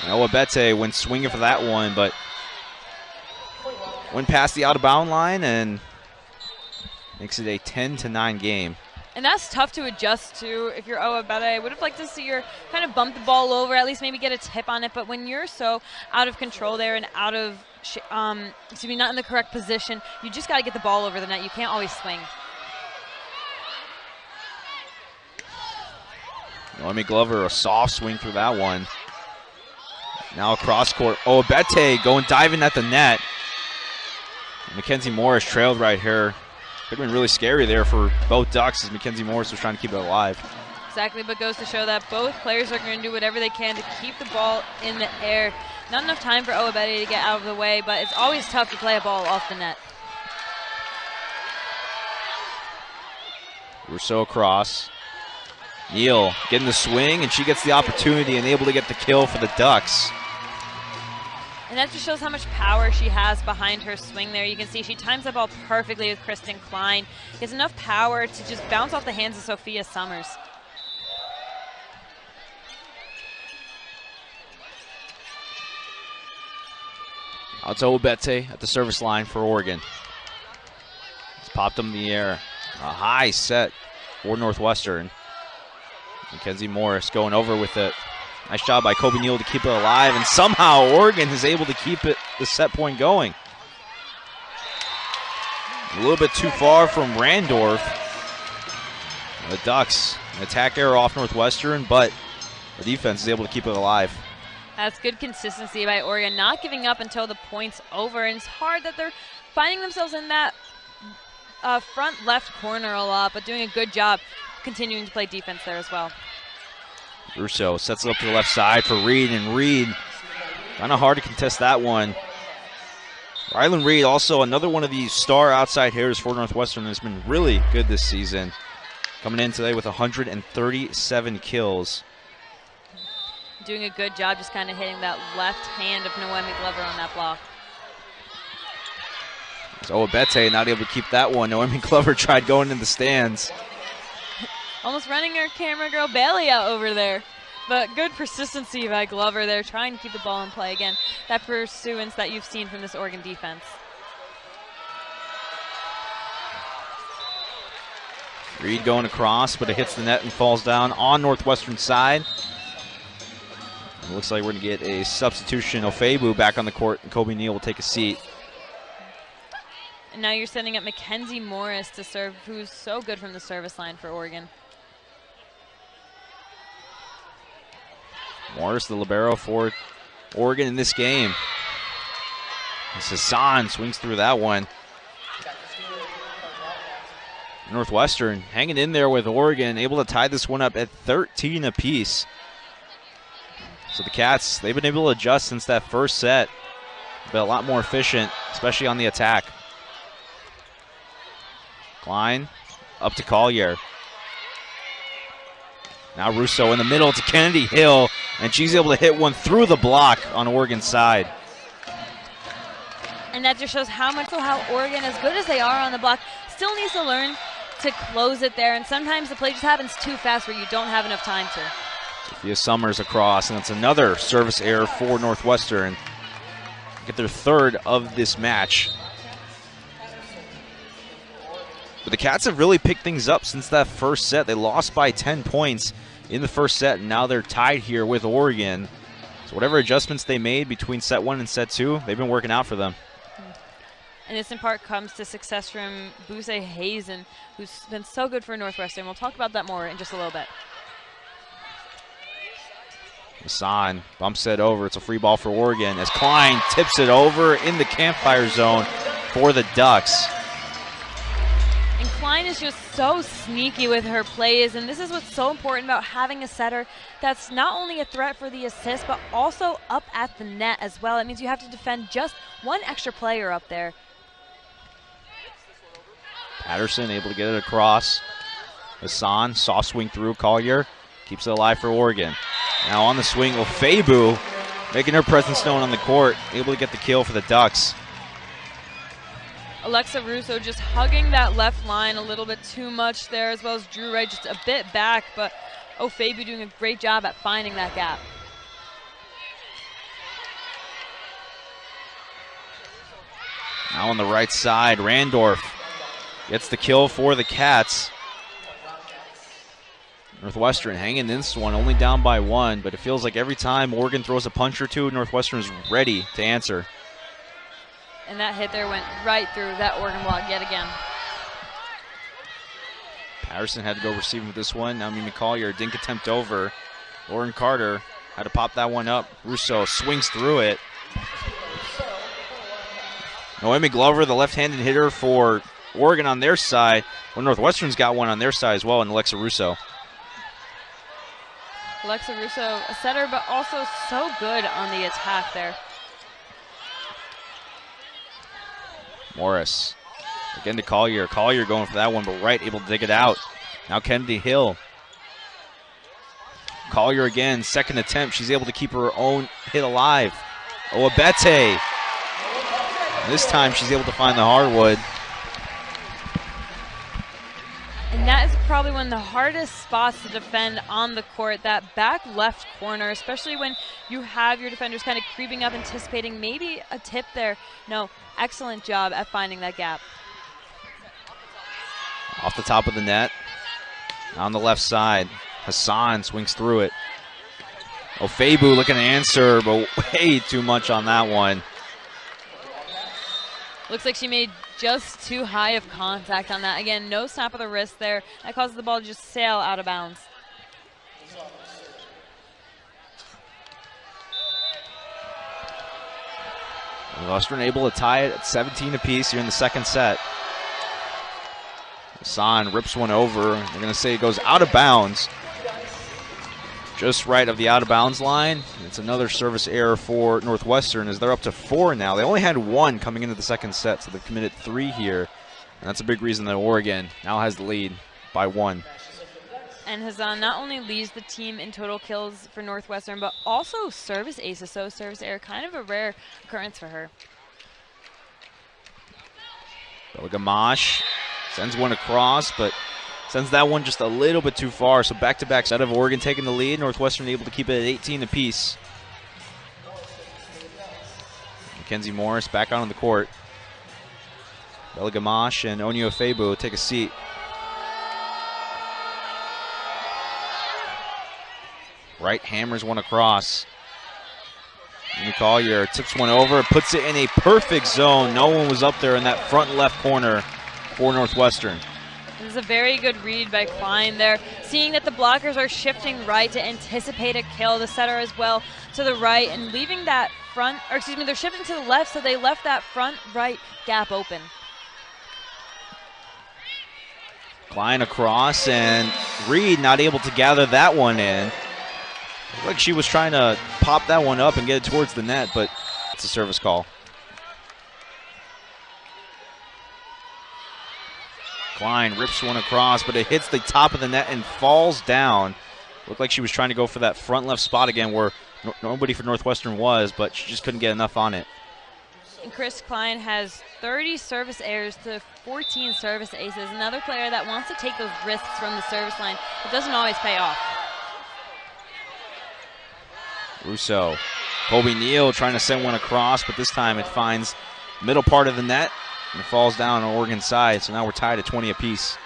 Speaker 1: And Obeta went swinging for that one, but went past the out-of-bound line and makes it a 10-9 game.
Speaker 2: And that's tough to adjust to if you're Obeta. I would have liked to see her kind of bump the ball over, at least maybe get a tip on it. But when you're so out of control there and out of, not in the correct position, you just got to get the ball over the net. You can't always swing.
Speaker 1: Noemi Glover, a soft swing through that one. Now across court. Obeta going diving at the net. Mackenzie Morris trailed right here. Could have been really scary there for both Ducks as Mackenzie Morris was trying to keep it alive.
Speaker 2: Exactly, but goes to show that both players are going to do whatever they can to keep the ball in the air. Not enough time for Obeta to get out of the way, but it's always tough to play a ball off the net.
Speaker 1: Rousseau across. Neal getting the swing, and she gets the opportunity and able to get the kill for the Ducks.
Speaker 2: And that just shows how much power she has behind her swing there. You can see she times the ball perfectly with Kristen Klein. She has enough power to just bounce off the hands of Sophia Summers.
Speaker 1: Out to Obeta at the service line for Oregon. It's popped up in the air. A high set for Northwestern. Mackenzie Morris going over with it. Nice job by Kobe Neal to keep it alive, and somehow Oregon is able to keep it the set point going. A little bit too far from Randorf. The Ducks, an attack error off Northwestern, but the defense is able to keep it alive.
Speaker 2: That's good consistency by Oregon, not giving up until the point's over, and it's hard that they're finding themselves in that front left corner a lot, but doing a good job continuing to play defense there as well.
Speaker 1: Russo sets it up to the left side for Reed, and Reed kind of hard to contest that one. Rylan Reed, also another one of these star outside hitters for Northwestern, has been really good this season. Coming in today with 137 kills.
Speaker 2: Doing a good job just kind of hitting that left hand of Noemi Glover on that block.
Speaker 1: So Obeta not able to keep that one. Noemi Glover tried going in the stands.
Speaker 2: Almost running her camera girl Bailey out over there. But good persistency by Glover there, trying to keep the ball in play again. That pursuance that you've seen from this Oregon defense.
Speaker 1: Reed going across, but it hits the net and falls down on Northwestern side. It looks like we're going to get a substitution. Ofebu back on the court, and Kobe Neal will take a seat.
Speaker 2: And now you're setting up Mackenzie Morris to serve, who's so good from the service line for Oregon.
Speaker 1: Morris, the libero for Oregon in this game. Hassan swings through that one. Northwestern hanging in there with Oregon, able to tie this one up at 13 apiece. So the Cats, they've been able to adjust since that first set. but a lot more efficient, especially on the attack. Klein up to Collier. Now Russo in the middle to Kennedy Hill, and she's able to hit one through the block on Oregon's side.
Speaker 2: And that just shows how Oregon, as good as they are on the block, still needs to learn to close it there. And sometimes the play just happens too fast where you don't have enough time to.
Speaker 1: Sophia Summers across, and it's another service error for Northwestern. Get their third of this match. But the Cats have really picked things up since that first set. They lost by 10 points in the first set, and now they're tied here with Oregon. So whatever adjustments they made between set 1 and set 2, they've been working out for them.
Speaker 2: And this in part comes to success from Buse Hazen, who's been so good for Northwestern. We'll talk about that more in just a little bit.
Speaker 1: Hassan bumps it over. It's a free ball for Oregon as Klein tips it over in the campfire zone for the Ducks.
Speaker 2: And Klein is just so sneaky with her plays, and this is what's so important about having a setter that's not only a threat for the assist, but also up at the net as well. It means you have to defend just one extra player up there.
Speaker 1: Patterson able to get it across. Hassan, soft swing through. Collier keeps it alive for Oregon. Now on the swing, Ofebu making her presence known on the court, able to get the kill for the Ducks.
Speaker 2: Alexa Russo just hugging that left line a little bit too much there, as well as Drew Wright just a bit back, but Ofebu doing a great job at finding that gap.
Speaker 1: Now on the right side, Randorf gets the kill for the Cats. Northwestern hanging in this one, only down by 1, but it feels like every time Oregon throws a punch or two, Northwestern is ready to answer.
Speaker 2: And that hit there went right through that Oregon block yet again.
Speaker 1: Patterson had to go receiving with this one. Now Mimi Collier, dink attempt over. Lauren Carter had to pop that one up. Russo swings through it. Noemi Glover, the left-handed hitter for Oregon on their side. Well, Northwestern's got one on their side as well, and Alexa Russo.
Speaker 2: Alexa Russo, a setter, but also so good on the attack there.
Speaker 1: Morris again to Collier. Collier going for that one, but Wright able to dig it out. Now Kennedy Hill. Collier again, second attempt. She's able to keep her own hit alive. Oabete. This time she's able to find the hardwood.
Speaker 2: And that is probably one of the hardest spots to defend on the court, that back left corner, especially when you have your defenders kind of creeping up, anticipating maybe a tip there. No, excellent job at finding that gap.
Speaker 1: Off the top of the net. On the left side, Hassan swings through it. Ofebu looking to answer, but way too much on that one.
Speaker 2: Looks like she made just too high of contact on that. Again, no snap of the wrist there. That causes the ball to just sail out of bounds.
Speaker 1: Northwestern able to tie it at 17 apiece here in the second set. Hassan rips one over. They're going to say it goes out of bounds. Just right of the out of bounds line. It's another service error for Northwestern as they're up to 4 now. They only had 1 coming into the second set, so they've committed 3 here. And that's a big reason that Oregon now has the lead by 1.
Speaker 2: And Hassan not only leads the team in total kills for Northwestern, but also service aces, so service error, kind of a rare occurrence for her.
Speaker 1: Gamache sends one across, but sends that one just a little bit too far. So back-to-back set of Oregon taking the lead. Northwestern able to keep it at 18 apiece. Mackenzie Morris back out on the court. Bella Gamache and Onyo Ofebu take a seat. Wright hammers one across. Mimi Collier tips one over, puts it in a perfect zone. No one was up there in that front left corner for Northwestern.
Speaker 2: This is a very good read by Klein there. Seeing that the blockers are shifting right to anticipate a kill. The setter as well to the right and leaving that front, or excuse me, they're shifting to the left, so they left that front right gap open.
Speaker 1: Klein across, and Reed not able to gather that one in. Looked like she was trying to pop that one up and get it towards the net, but it's a service call. Klein rips one across, but it hits the top of the net and falls down. Looked like she was trying to go for that front left spot again where nobody for Northwestern was, but she just couldn't get enough on it.
Speaker 2: And Chris Klein has 30 service errors to 14 service aces. Another player that wants to take those risks from the service line. It doesn't always pay off.
Speaker 1: Russo. Colby Neal trying to send one across, but this time it finds middle part of the net and it falls down on Oregon's side. So now we're tied at 20 apiece.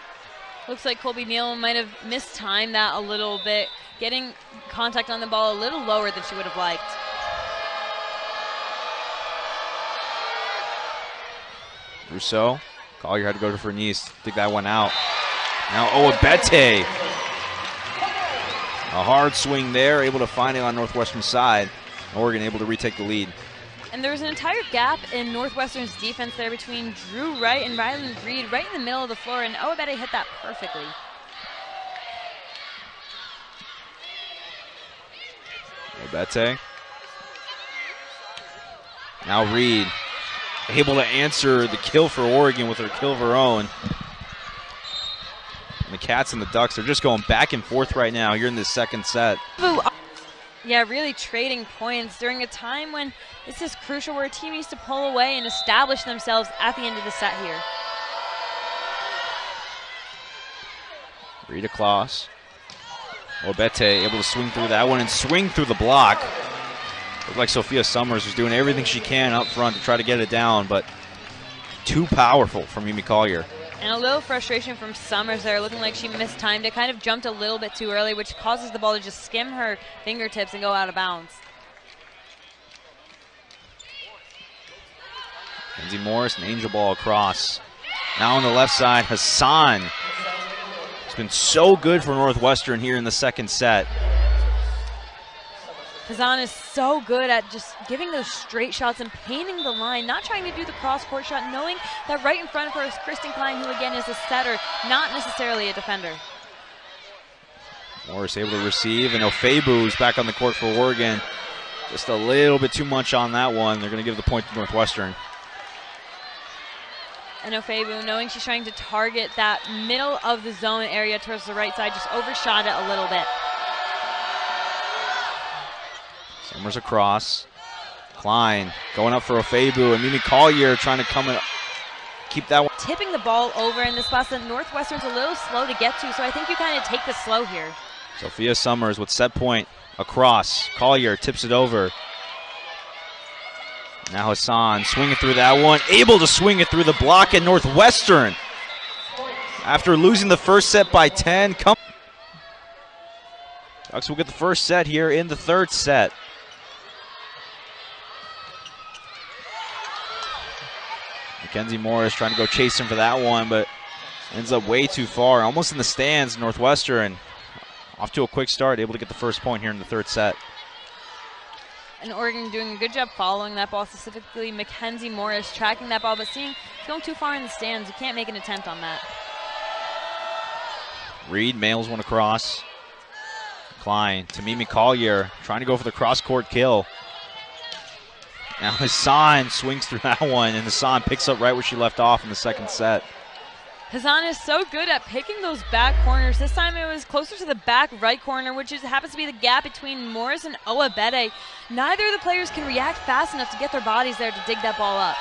Speaker 2: Looks like Colby Neal might have mistimed that a little bit, getting contact on the ball a little lower than she would have liked.
Speaker 1: Rousseau, Collier had to go to her knees, dig that one out. Now Owabete, a hard swing there, able to find it on Northwestern's side. Oregon able to retake the lead.
Speaker 2: And there was an entire gap in Northwestern's defense there between Drew Wright and Rylan Reed right in the middle of the floor, and Owabete hit that perfectly.
Speaker 1: Owabete. Now Reed, able to answer the kill for Oregon with her kill of her own. And the Cats and the Ducks are just going back and forth right now here in this second set.
Speaker 2: Yeah, really trading points during a time when this is crucial, where a team needs to pull away and establish themselves at the end of the set here.
Speaker 1: Rita Kloss. Owabete able to swing through that one and swing through the block. Looked like Sophia Summers was doing everything she can up front to try to get it down, but too powerful for Mimi Collier.
Speaker 2: And a little frustration from Summers there, looking like she mistimed it, kind of jumped a little bit too early, which causes the ball to just skim her fingertips and go out of bounds.
Speaker 1: Kenzie Morris, an angel ball across. Now on the left side, Hassan. It's been so good for Northwestern here in the second set.
Speaker 2: Hassan is so good at just giving those straight shots and painting the line, not trying to do the cross-court shot, knowing that right in front of her is Kristen Klein, who again is a setter, not necessarily a defender.
Speaker 1: Morris able to receive, and Ofebu is back on the court for Oregon. Just a little bit too much on that one. They're going to give the point to Northwestern.
Speaker 2: And Ofebu, knowing she's trying to target that middle of the zone area towards the right side, just overshot it a little bit.
Speaker 1: Summers across. Klein going up for Ofebu, and Mimi Collier trying to come and keep that one.
Speaker 2: Tipping the ball over in the spots that Northwestern's a little slow to get to, so I think you kind of take the slow here.
Speaker 1: Sophia Summers with set point across. Collier tips it over. Now Hassan swinging through that one, able to swing it through the block, and Northwestern, after losing the first set by 10, Ducks will get the first set here in the third set. Mackenzie Morris trying to go chasing for that one, but ends up way too far, almost in the stands. Northwestern off to a quick start, able to get the first point here in the third set.
Speaker 2: And Oregon doing a good job following that ball, specifically Mackenzie Morris tracking that ball, but seeing it's going too far in the stands. You can't make an attempt on that.
Speaker 1: Reed mails one across. Klein to Mimi Collier, trying to go for the cross-court kill. Now Hassan swings through that one, and Hassan picks up right where she left off in the second set.
Speaker 2: Hassan is so good at picking those back corners. This time it was closer to the back right corner, which happens to be the gap between Morris and Owabete. Neither of the players can react fast enough to get their bodies there to dig that ball up.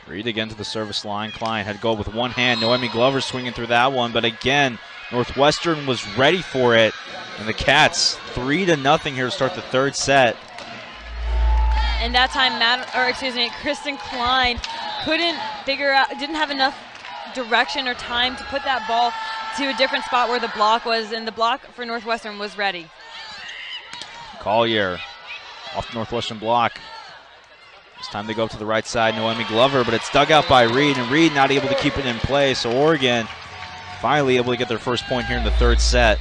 Speaker 1: Reed again to the service line. Klein had to go with one hand. Noemi Glover swinging through that one, but again, Northwestern was ready for it. And the Cats 3-0 here to start the third set.
Speaker 2: And that time, Kristen Klein couldn't figure out, didn't have enough direction or time to put that ball to a different spot where the block was, and the block for Northwestern was ready.
Speaker 1: Collier off the Northwestern block. It's time to go to the right side, Noemi Glover, but it's dug out by Reed, and Reed not able to keep it in play, so Oregon finally able to get their first point here in the third set.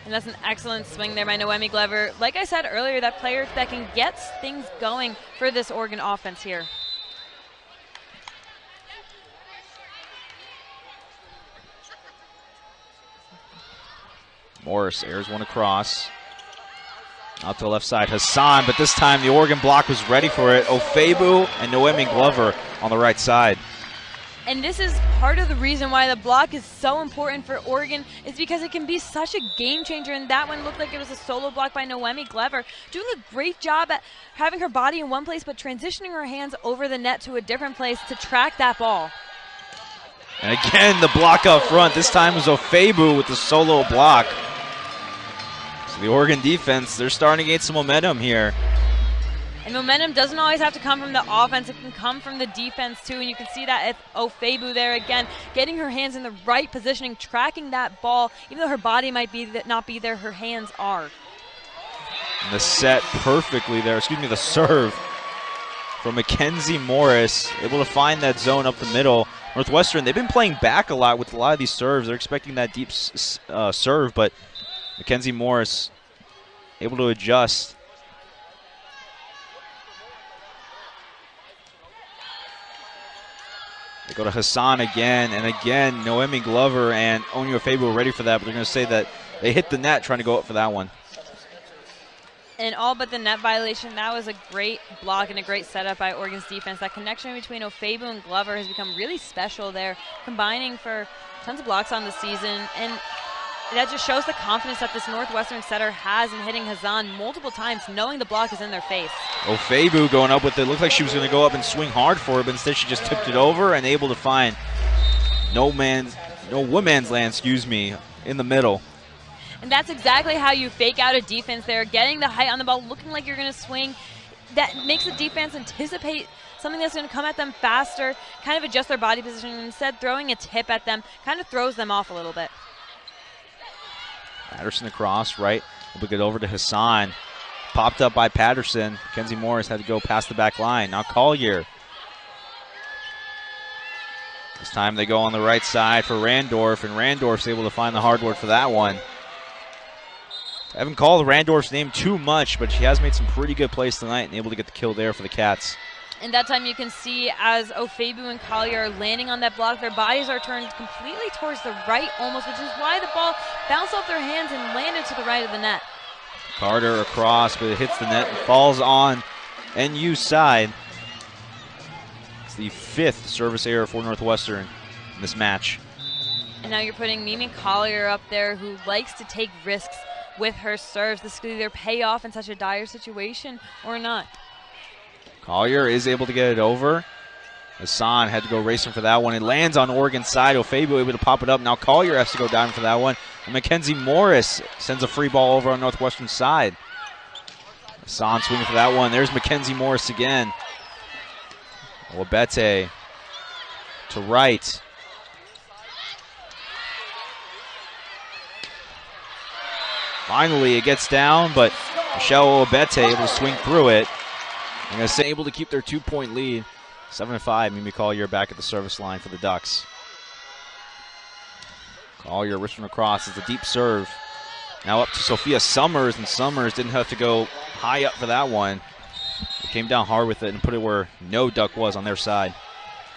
Speaker 2: And that's an excellent swing there by Noemi Glover. Like I said earlier, that player that can get things going for this Oregon offense here.
Speaker 1: Morris airs one across. Out to the left side, Hassan, but this time the Oregon block was ready for it. Ofebu and Noemi Glover on the right side.
Speaker 2: And this is part of the reason why the block is so important for Oregon, is because it can be such a game changer. And that one looked like it was a solo block by Noemi Glover, doing a great job at having her body in one place but transitioning her hands over the net to a different place to track that ball.
Speaker 1: And again, the block up front. This time was Ofebu with the solo block. So the Oregon defense, they're starting to gain some momentum here.
Speaker 2: And momentum doesn't always have to come from the offense. It can come from the defense, too. And you can see that if Ofebu there again, getting her hands in the right positioning, tracking that ball. Even though her body might not be there, her hands are.
Speaker 1: And the set perfectly there. The serve from Mackenzie Morris. Able to find that zone up the middle. Northwestern, they've been playing back a lot with a lot of these serves. They're expecting that deep serve, but Mackenzie Morris able to adjust. They go to Hassan again, and again, Noemi Glover and Onyo Ofebu are ready for that, but they're going to say that they hit the net trying to go up for that one.
Speaker 2: And all but the net violation. That was a great block and a great setup by Oregon's defense. That connection between Ofebu and Glover has become really special there, combining for tons of blocks on the season. And that just shows the confidence that this Northwestern setter has in hitting Hassan multiple times, knowing the block is in their face.
Speaker 1: Ofebu going up with it. Looked like she was going to go up and swing hard for it, but instead she just tipped it over and able to find no woman's land, in the middle.
Speaker 2: And that's exactly how you fake out a defense there, getting the height on the ball, looking like you're going to swing. That makes the defense anticipate something that's going to come at them faster, kind of adjust their body position, and instead throwing a tip at them kind of throws them off a little bit.
Speaker 1: Patterson across, right. We'll get over to Hassan. Popped up by Patterson. Mackenzie Morris had to go past the back line. Now Collier. This time they go on the right side for Randorf, and Randorf's able to find the hardwood for that one. I haven't called Randorf's name too much, but she has made some pretty good plays tonight and able to get the kill there for the Cats.
Speaker 2: And that time you can see as Ofebu and Collier are landing on that block, their bodies are turned completely towards the right almost, which is why the ball bounced off their hands and landed to the right of the net.
Speaker 1: Carter across, but it hits the net and falls on NU's side. It's the 5th service error for Northwestern in this match.
Speaker 2: And now you're putting Mimi Collier up there, who likes to take risks with her serves. This could either pay off in such a dire situation or not.
Speaker 1: Collier is able to get it over. Hassan had to go racing for that one. It lands on Oregon's side. Ofebu able to pop it up. Now Collier has to go down for that one. And Mackenzie Morris sends a free ball over on Northwestern's side. Hassan swinging for that one. There's Mackenzie Morris again. Wabete to right. Finally, it gets down, but Michelle Wabete able to swing through it. I'm going to say able to keep their 2-point lead. 7-5, Mimi Collier back at the service line for the Ducks. Collier wristing across. It's a deep serve. Now up to Sophia Summers, and Summers didn't have to go high up for that one. They came down hard with it and put it where no Duck was on their side.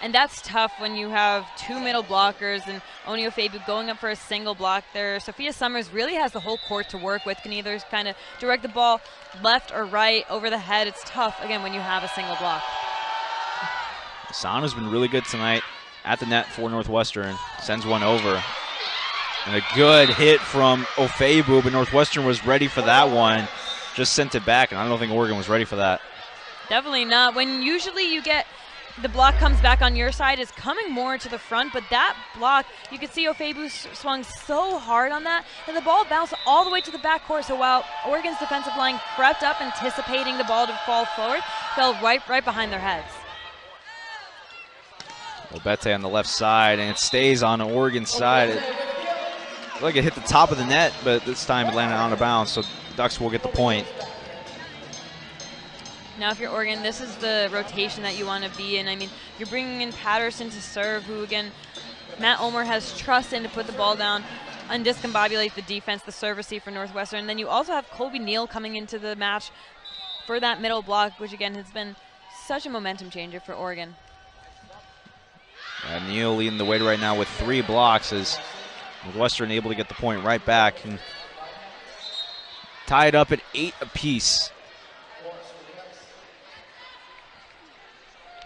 Speaker 2: And that's tough when you have two middle blockers and Oni Ofebu going up for a single block there. Sophia Summers really has the whole court to work with, can either kind of direct the ball left or right over the head. It's tough, again, when you have a single block.
Speaker 1: Hassan has been really good tonight at the net for Northwestern. Sends one over. And a good hit from Ofebu, but Northwestern was ready for that one. Just sent it back, and I don't think Oregon was ready for that.
Speaker 2: Definitely not. When usually you get the block comes back on your side, is coming more to the front, but that block, you could see Ofebu swung so hard on that, and the ball bounced all the way to the backcourt. So while Oregon's defensive line crept up, anticipating the ball to fall forward, fell right behind their heads.
Speaker 1: Obete on the left side, and it stays on Oregon's side. It looked like it hit the top of the net, but this time it landed out of bounds, so Ducks will get the point.
Speaker 2: Now if you're Oregon, this is the rotation that you want to be in. I mean, you're bringing in Patterson to serve, who again, Matt Ulmer has trust in to put the ball down and discombobulate the defense, the serve receive for Northwestern. And then you also have Colby Neal coming into the match for that middle block, which again has been such a momentum changer for Oregon.
Speaker 1: Neal leading the way right now with 3 blocks as Northwestern able to get the point right back and tied up at 8 apiece.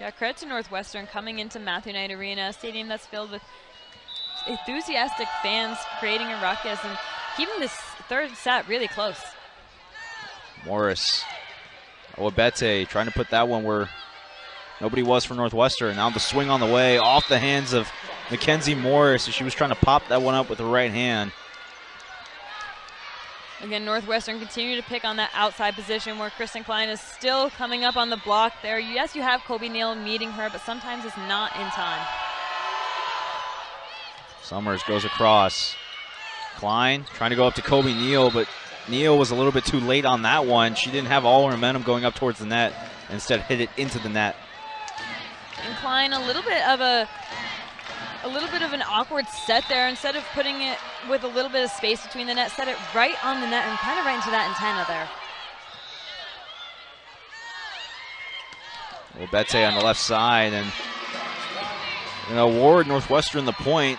Speaker 2: Yeah, credit to Northwestern coming into Matthew Knight Arena, a stadium that's filled with enthusiastic fans, creating a ruckus and keeping this third set really close.
Speaker 1: Morris. Owabete trying to put that one where nobody was for Northwestern. Now the swing on the way off the hands of Mackenzie Morris. She was trying to pop that one up with the right hand.
Speaker 2: Again, Northwestern continue to pick on that outside position where Kristen Klein is still coming up on the block there. Yes, you have Kobe Neal meeting her, but sometimes it's not in time.
Speaker 1: Summers goes across. Klein trying to go up to Kobe Neal, but Neal was a little bit too late on that one. She didn't have all her momentum going up towards the net. Instead, hit it into the net.
Speaker 2: And Klein a little bit of an awkward set there. Instead of putting it with a little bit of space between the net, set it right on the net and kind of right into that antenna there.
Speaker 1: Owabete on the left side, and award Northwestern the point.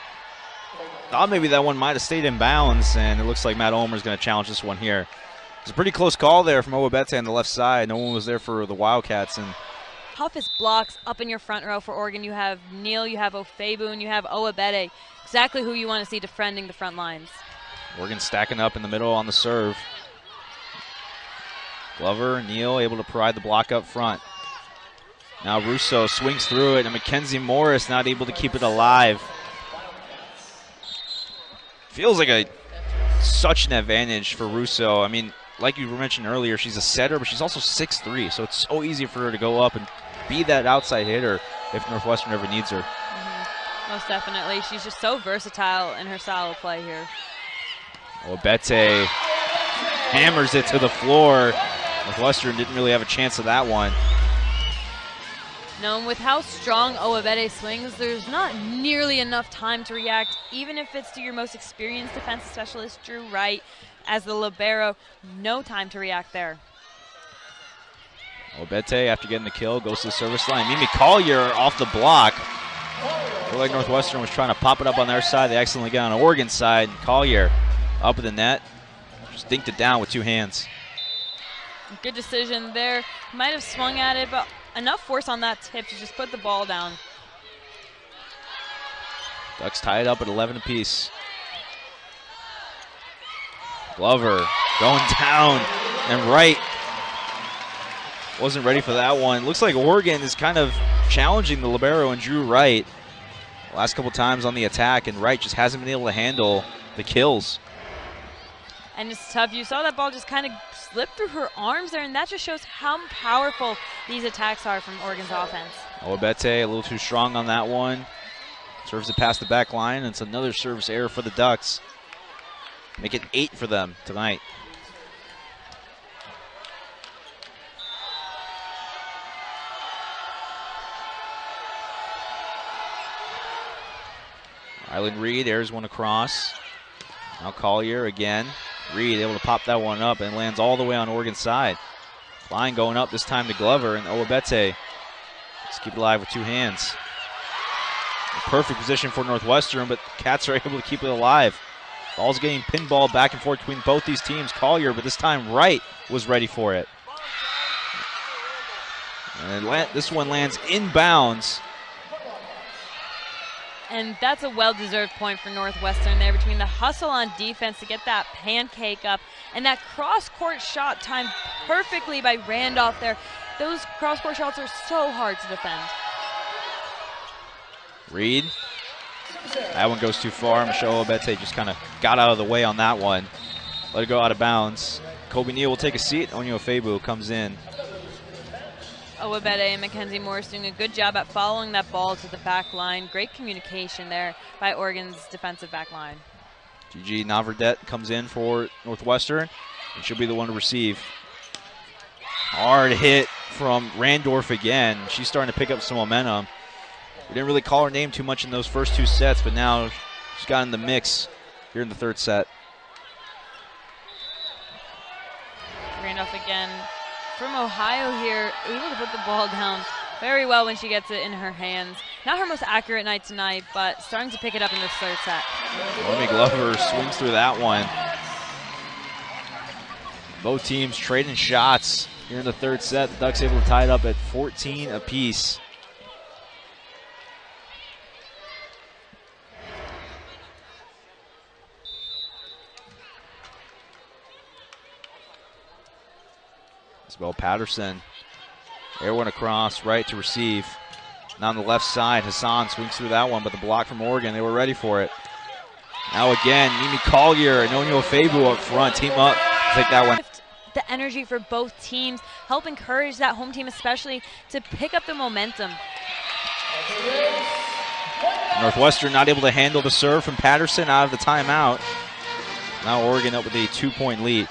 Speaker 1: Thought maybe that one might have stayed in bounds, and it looks like Matt Ulmer is going to challenge this one here. It's a pretty close call there from Owabete on the left side. No one was there for the Wildcats. And
Speaker 2: toughest blocks up in your front row for Oregon. You have Neal, you have Ofebu, and you have Owabete. Exactly who you want to see defending the front lines.
Speaker 1: Oregon stacking up in the middle on the serve. Glover, Neal able to provide the block up front. Now Russo swings through it, and Mackenzie Morris not able to keep it alive. Feels like such an advantage for Russo. I mean, like you mentioned earlier, she's a setter, but she's also 6'3", so it's so easy for her to go up and be that outside hitter if Northwestern ever needs her.
Speaker 2: Most definitely. She's just so versatile in her style of play here.
Speaker 1: Owabete hammers it to the floor. Northwestern didn't really have a chance of that one.
Speaker 2: No, and with how strong Owabete swings, there's not nearly enough time to react, even if it's to your most experienced defensive specialist, Drew Wright, as the libero. No time to react there.
Speaker 1: Owabete, after getting the kill, goes to the service line. Mimi Collier off the block. Looked like Northwestern was trying to pop it up on their side. They accidentally got on Oregon side. Collier up in the net. Just dinked it down with two hands.
Speaker 2: Good decision there. Might have swung at it, but enough force on that tip to just put the ball down.
Speaker 1: Ducks tied up at 11 apiece. Glover going down, and Wright wasn't ready for that one. Looks like Oregon is kind of challenging the libero and Drew Wright the last couple times on the attack, and Wright just hasn't been able to handle the kills.
Speaker 2: And it's tough. You saw that ball just kind of slip through her arms there, and that just shows how powerful these attacks are from Oregon's offense.
Speaker 1: Owabete a little too strong on that one. Serves it past the back line, and it's another service error for the Ducks. Make it 8 for them tonight. Ryland Reed airs one across. Now Collier again. Reed able to pop that one up and lands all the way on Oregon's side. Klein going up this time to Glover, and Owabete just keep it alive with two hands. A perfect position for Northwestern, but the Cats are able to keep it alive. Ball's getting pinball back and forth between both these teams. Collier, but this time Wright was ready for it. And this one lands inbounds.
Speaker 2: And that's a well-deserved point for Northwestern there, between the hustle on defense to get that pancake up and that cross-court shot timed perfectly by Randolph there. Those cross-court shots are so hard to defend.
Speaker 1: Reed. That one goes too far. Michelle Owabete just kind of got out of the way on that one. Let it go out of bounds. Kobe Neal will take a seat. Onyo Ofebu comes in.
Speaker 2: Owabete and Mackenzie Morris doing a good job at following that ball to the back line. Great communication there by Oregon's defensive back line.
Speaker 1: Gigi Navardette comes in for Northwestern, and she'll be the one to receive. Hard hit from Randorf again. She's starting to pick up some momentum. We didn't really call her name too much in those first two sets, but now she's got in the mix here in the third set.
Speaker 2: Randolph again from Ohio here, able to put the ball down very well when she gets it in her hands. Not her most accurate night tonight, but starting to pick it up in this third set.
Speaker 1: Lemmy Glover swings through that one. Both teams trading shots here in the third set. The Ducks able to tie it up at 14 apiece. Isabel Patterson. Everyone across, right to receive. Now on the left side, Hassan swings through that one, but the block from Oregon, they were ready for it. Now again, Mimi Collier and Onyo Febu up front, team up, take that one.
Speaker 2: The energy for both teams, help encourage that home team especially to pick up the momentum.
Speaker 1: Northwestern not able to handle the serve from Patterson out of the timeout. Now Oregon up with a 2-point lead.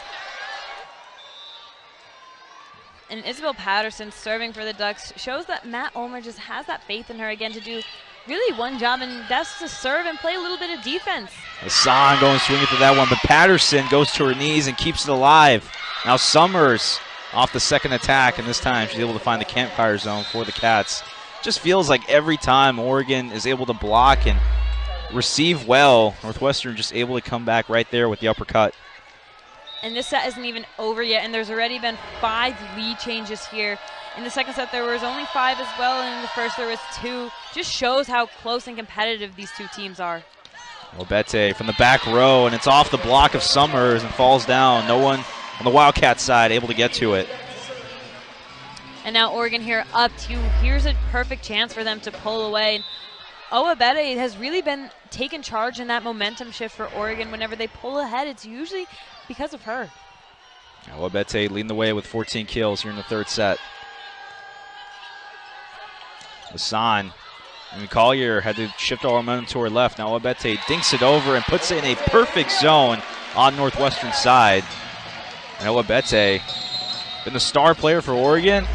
Speaker 2: And Isabel Patterson serving for the Ducks shows that Matt Ulmer just has that faith in her again to do really one job, and that's to serve and play a little bit of defense.
Speaker 1: Hassan going swinging through that one, but Patterson goes to her knees and keeps it alive. Now Summers off the second attack, and this time she's able to find the campfire zone for the Cats. Just feels like every time Oregon is able to block and receive well, Northwestern just able to come back right there with the uppercut.
Speaker 2: And this set isn't even over yet, and there's already been 5 lead changes here. In the second set, there was only 5 as well, and in the first there was 2. Just shows how close and competitive these two teams are.
Speaker 1: Obete from the back row, and it's off the block of Summers and falls down. No one on the Wildcat side able to get to it.
Speaker 2: And now Oregon here up 2. Here's a perfect chance for them to pull away. Owabete has really been taking charge in that momentum shift for Oregon. Whenever they pull ahead, it's usually because of her.
Speaker 1: Owabete leading the way with 14 kills here in the third set. Hassan and Collier had to shift all momentum to her left. Now Owabete dinks it over and puts it in a perfect zone on Northwestern side. And Owabete, been the star player for Oregon.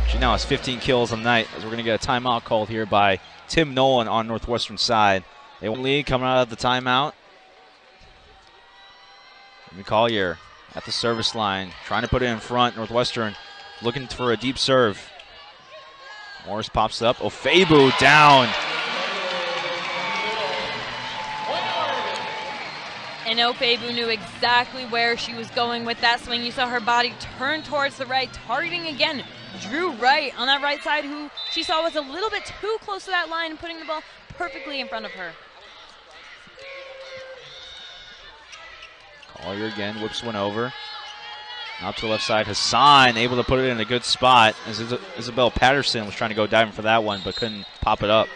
Speaker 1: She now has 15 kills on the night, as we're going to get a timeout called here by Tim Nolan on Northwestern side. They won lead coming out of the timeout. Collier at the service line, trying to put it in front. Northwestern looking for a deep serve. Morris pops up. Ofebu down.
Speaker 2: And Ofebu knew exactly where she was going with that swing. You saw her body turn towards the right, targeting again Drew Wright on that right side, who she saw was a little bit too close to that line, putting the ball perfectly in front of her.
Speaker 1: Collier again whips one over. Out to the left side, Hassan able to put it in a good spot as Isabel Patterson was trying to go diving for that one but couldn't pop it up.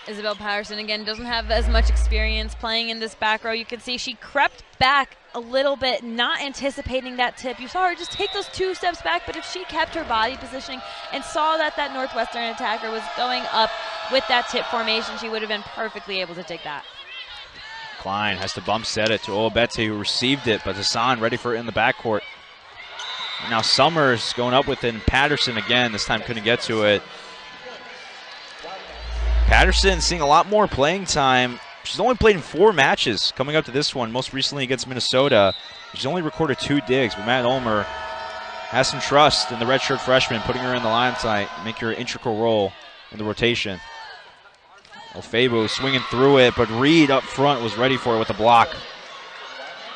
Speaker 2: Isabel Patterson again doesn't have as much experience playing in this back row. You can see she crept back a little bit, not anticipating that tip. You saw her just take those 2 steps back, but if she kept her body positioning and saw that that Northwestern attacker was going up with that tip formation, she would have been perfectly able to take that.
Speaker 1: Klein has to bump set it to Owabete, who received it, but Hassan ready for it in the backcourt. And now Summers going up with it, and Patterson again, this time couldn't get to it. Patterson seeing a lot more playing time. She's only played in 4 matches coming up to this one, most recently against Minnesota. She's only recorded 2 digs, but Matt Ulmer has some trust in the redshirt freshman, putting her in the line tonight, make her an integral role in the rotation. Ofebu swinging through it, but Reed up front was ready for it with a block.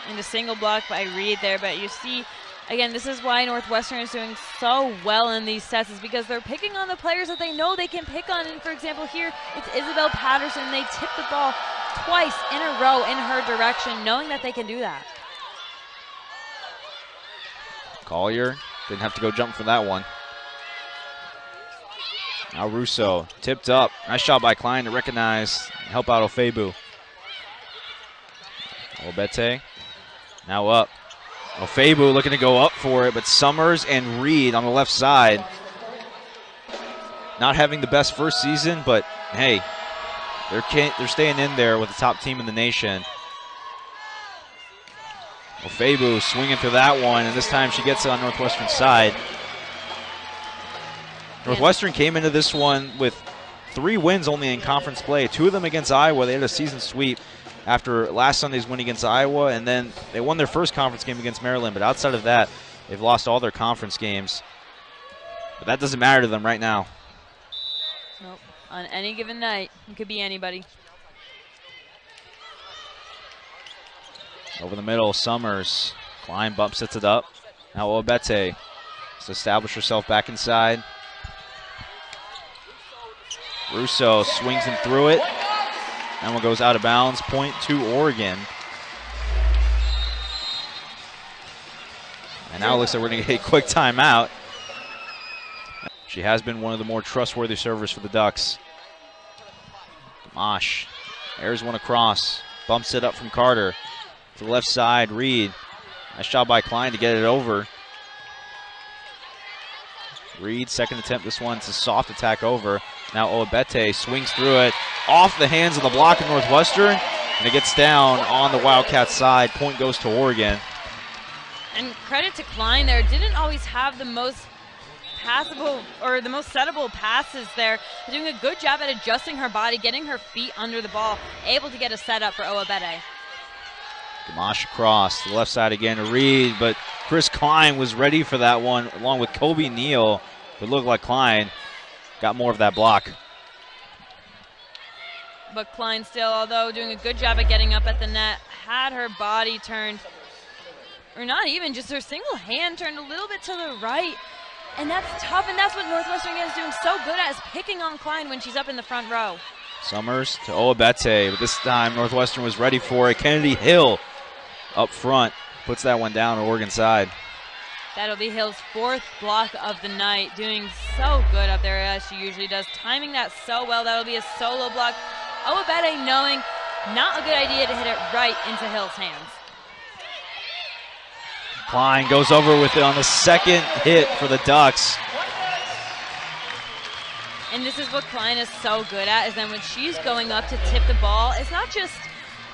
Speaker 2: And a single block by Reed there, but you see, again, this is why Northwestern is doing so well in these sets, is because they're picking on the players that they know they can pick on. And for example, here it's Isabel Patterson. They tip the ball twice in a row in her direction, knowing that they can do that.
Speaker 1: Collier didn't have to go jump for that one. Now Russo tipped up. Nice shot by Klein to recognize and help out Ofebu. Obete now up. Ofebu looking to go up for it, but Summers and Reed on the left side. Not having the best first season, but hey, they're staying in there with the top team in the nation. Ofebu swinging through that one, and this time she gets it on Northwestern's side. Northwestern came into this one with 3 wins only in conference play. 2 of them against Iowa. They had a season sweep after last Sunday's win against Iowa, and then they won their first conference game against Maryland. But outside of that, they've lost all their conference games. But that doesn't matter to them right now.
Speaker 2: Nope. On any given night, it could be anybody.
Speaker 1: Over the middle, Summers. Klein bump sets it up. Now Obete has to establish herself back inside. Russo swings him through it. That one goes out of bounds. Point to Oregon. And now it looks like we're going to get a quick timeout. She has been one of the more trustworthy servers for the Ducks. Gamache airs one across, bumps it up from Carter. To the left side, Reed. Nice job by Klein to get it over. Reed, second attempt this one. It's a soft attack over. Now Oabete swings through it. Off the hands of the block of Northwestern. And it gets down on the Wildcats side. Point goes to Oregon.
Speaker 2: And credit to Klein there. Didn't always have the most passable or the most settable passes there. Doing a good job at adjusting her body, getting her feet under the ball. Able to get a setup for Oabete.
Speaker 1: Gamache across to the left side again to Reed, but Chris Klein was ready for that one along with Kobe Neal. It looked like Klein got more of that block.
Speaker 2: But Klein still, although doing a good job at getting up at the net, had her body turned, or not even, just her single hand turned a little bit to the right. And that's tough, and that's what Northwestern is doing so good at, is picking on Klein when she's up in the front row.
Speaker 1: Summers to Oabete, but this time Northwestern was ready for it. Kennedy Hill up front puts that one down on Oregon side.
Speaker 2: That'll be Hill's fourth block of the night, doing so good up there as she usually does, timing that so well. That'll be a solo block. Oabete knowing not a good idea to hit it right into Hill's hands.
Speaker 1: Klein goes over with it on the second hit for the Ducks.
Speaker 2: And this is what Klein is so good at, is then when she's going up to tip the ball, it's not just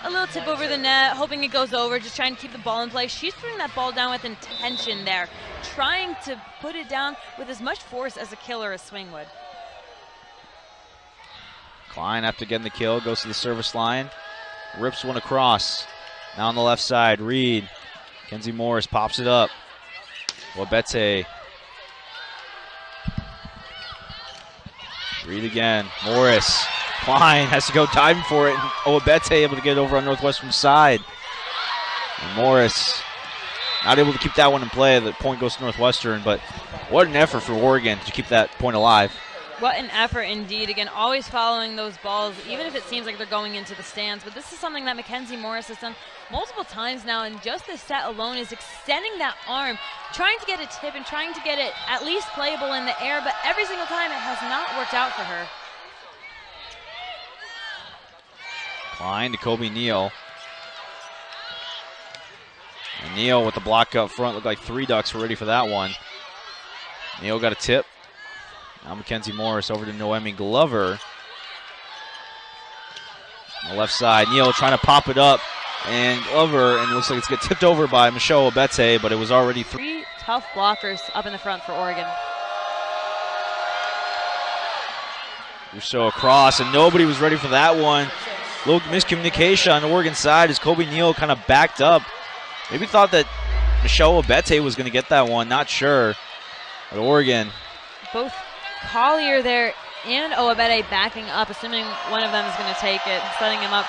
Speaker 2: a little tip over the net, hoping it goes over, just trying to keep the ball in play. She's putting that ball down with intention there, trying to put it down with as much force as a killer as swing would.
Speaker 1: Klein, after getting the kill, goes to the service line, rips one across. Now on the left side, Reed. Kenzie Morris pops it up. Oabete. Reed again. Morris. Klein has to go diving for it. And Oabete able to get it over on Northwestern's side. And Morris not able to keep that one in play. The point goes to Northwestern, but what an effort for Oregon to keep that point alive.
Speaker 2: What an effort indeed. Again, always following those balls, even if it seems like they're going into the stands. But this is something that Mackenzie Morris has done multiple times now, and just this set alone is extending that arm, trying to get a tip and trying to get it at least playable in the air, but every single time it has not worked out for her.
Speaker 1: Klein to Kobe Neal. And Neal with the block up front. Looked like three Ducks were ready for that one. Neal got a tip. Now Mackenzie Morris over to Noemi Glover. On the left side, Neal trying to pop it up. And Glover, and it looks like it's get tipped over by Michelle Oabete, but it was already
Speaker 2: three tough blockers up in the front for Oregon.
Speaker 1: Rousseau across, and nobody was ready for that one. Little miscommunication on the Oregon side as Kobe Neal kind of backed up. Maybe thought that Michelle Oabete was going to get that one, not sure. But Oregon.
Speaker 2: Both Collier there and Oabete backing up, assuming one of them is going to take it, setting him up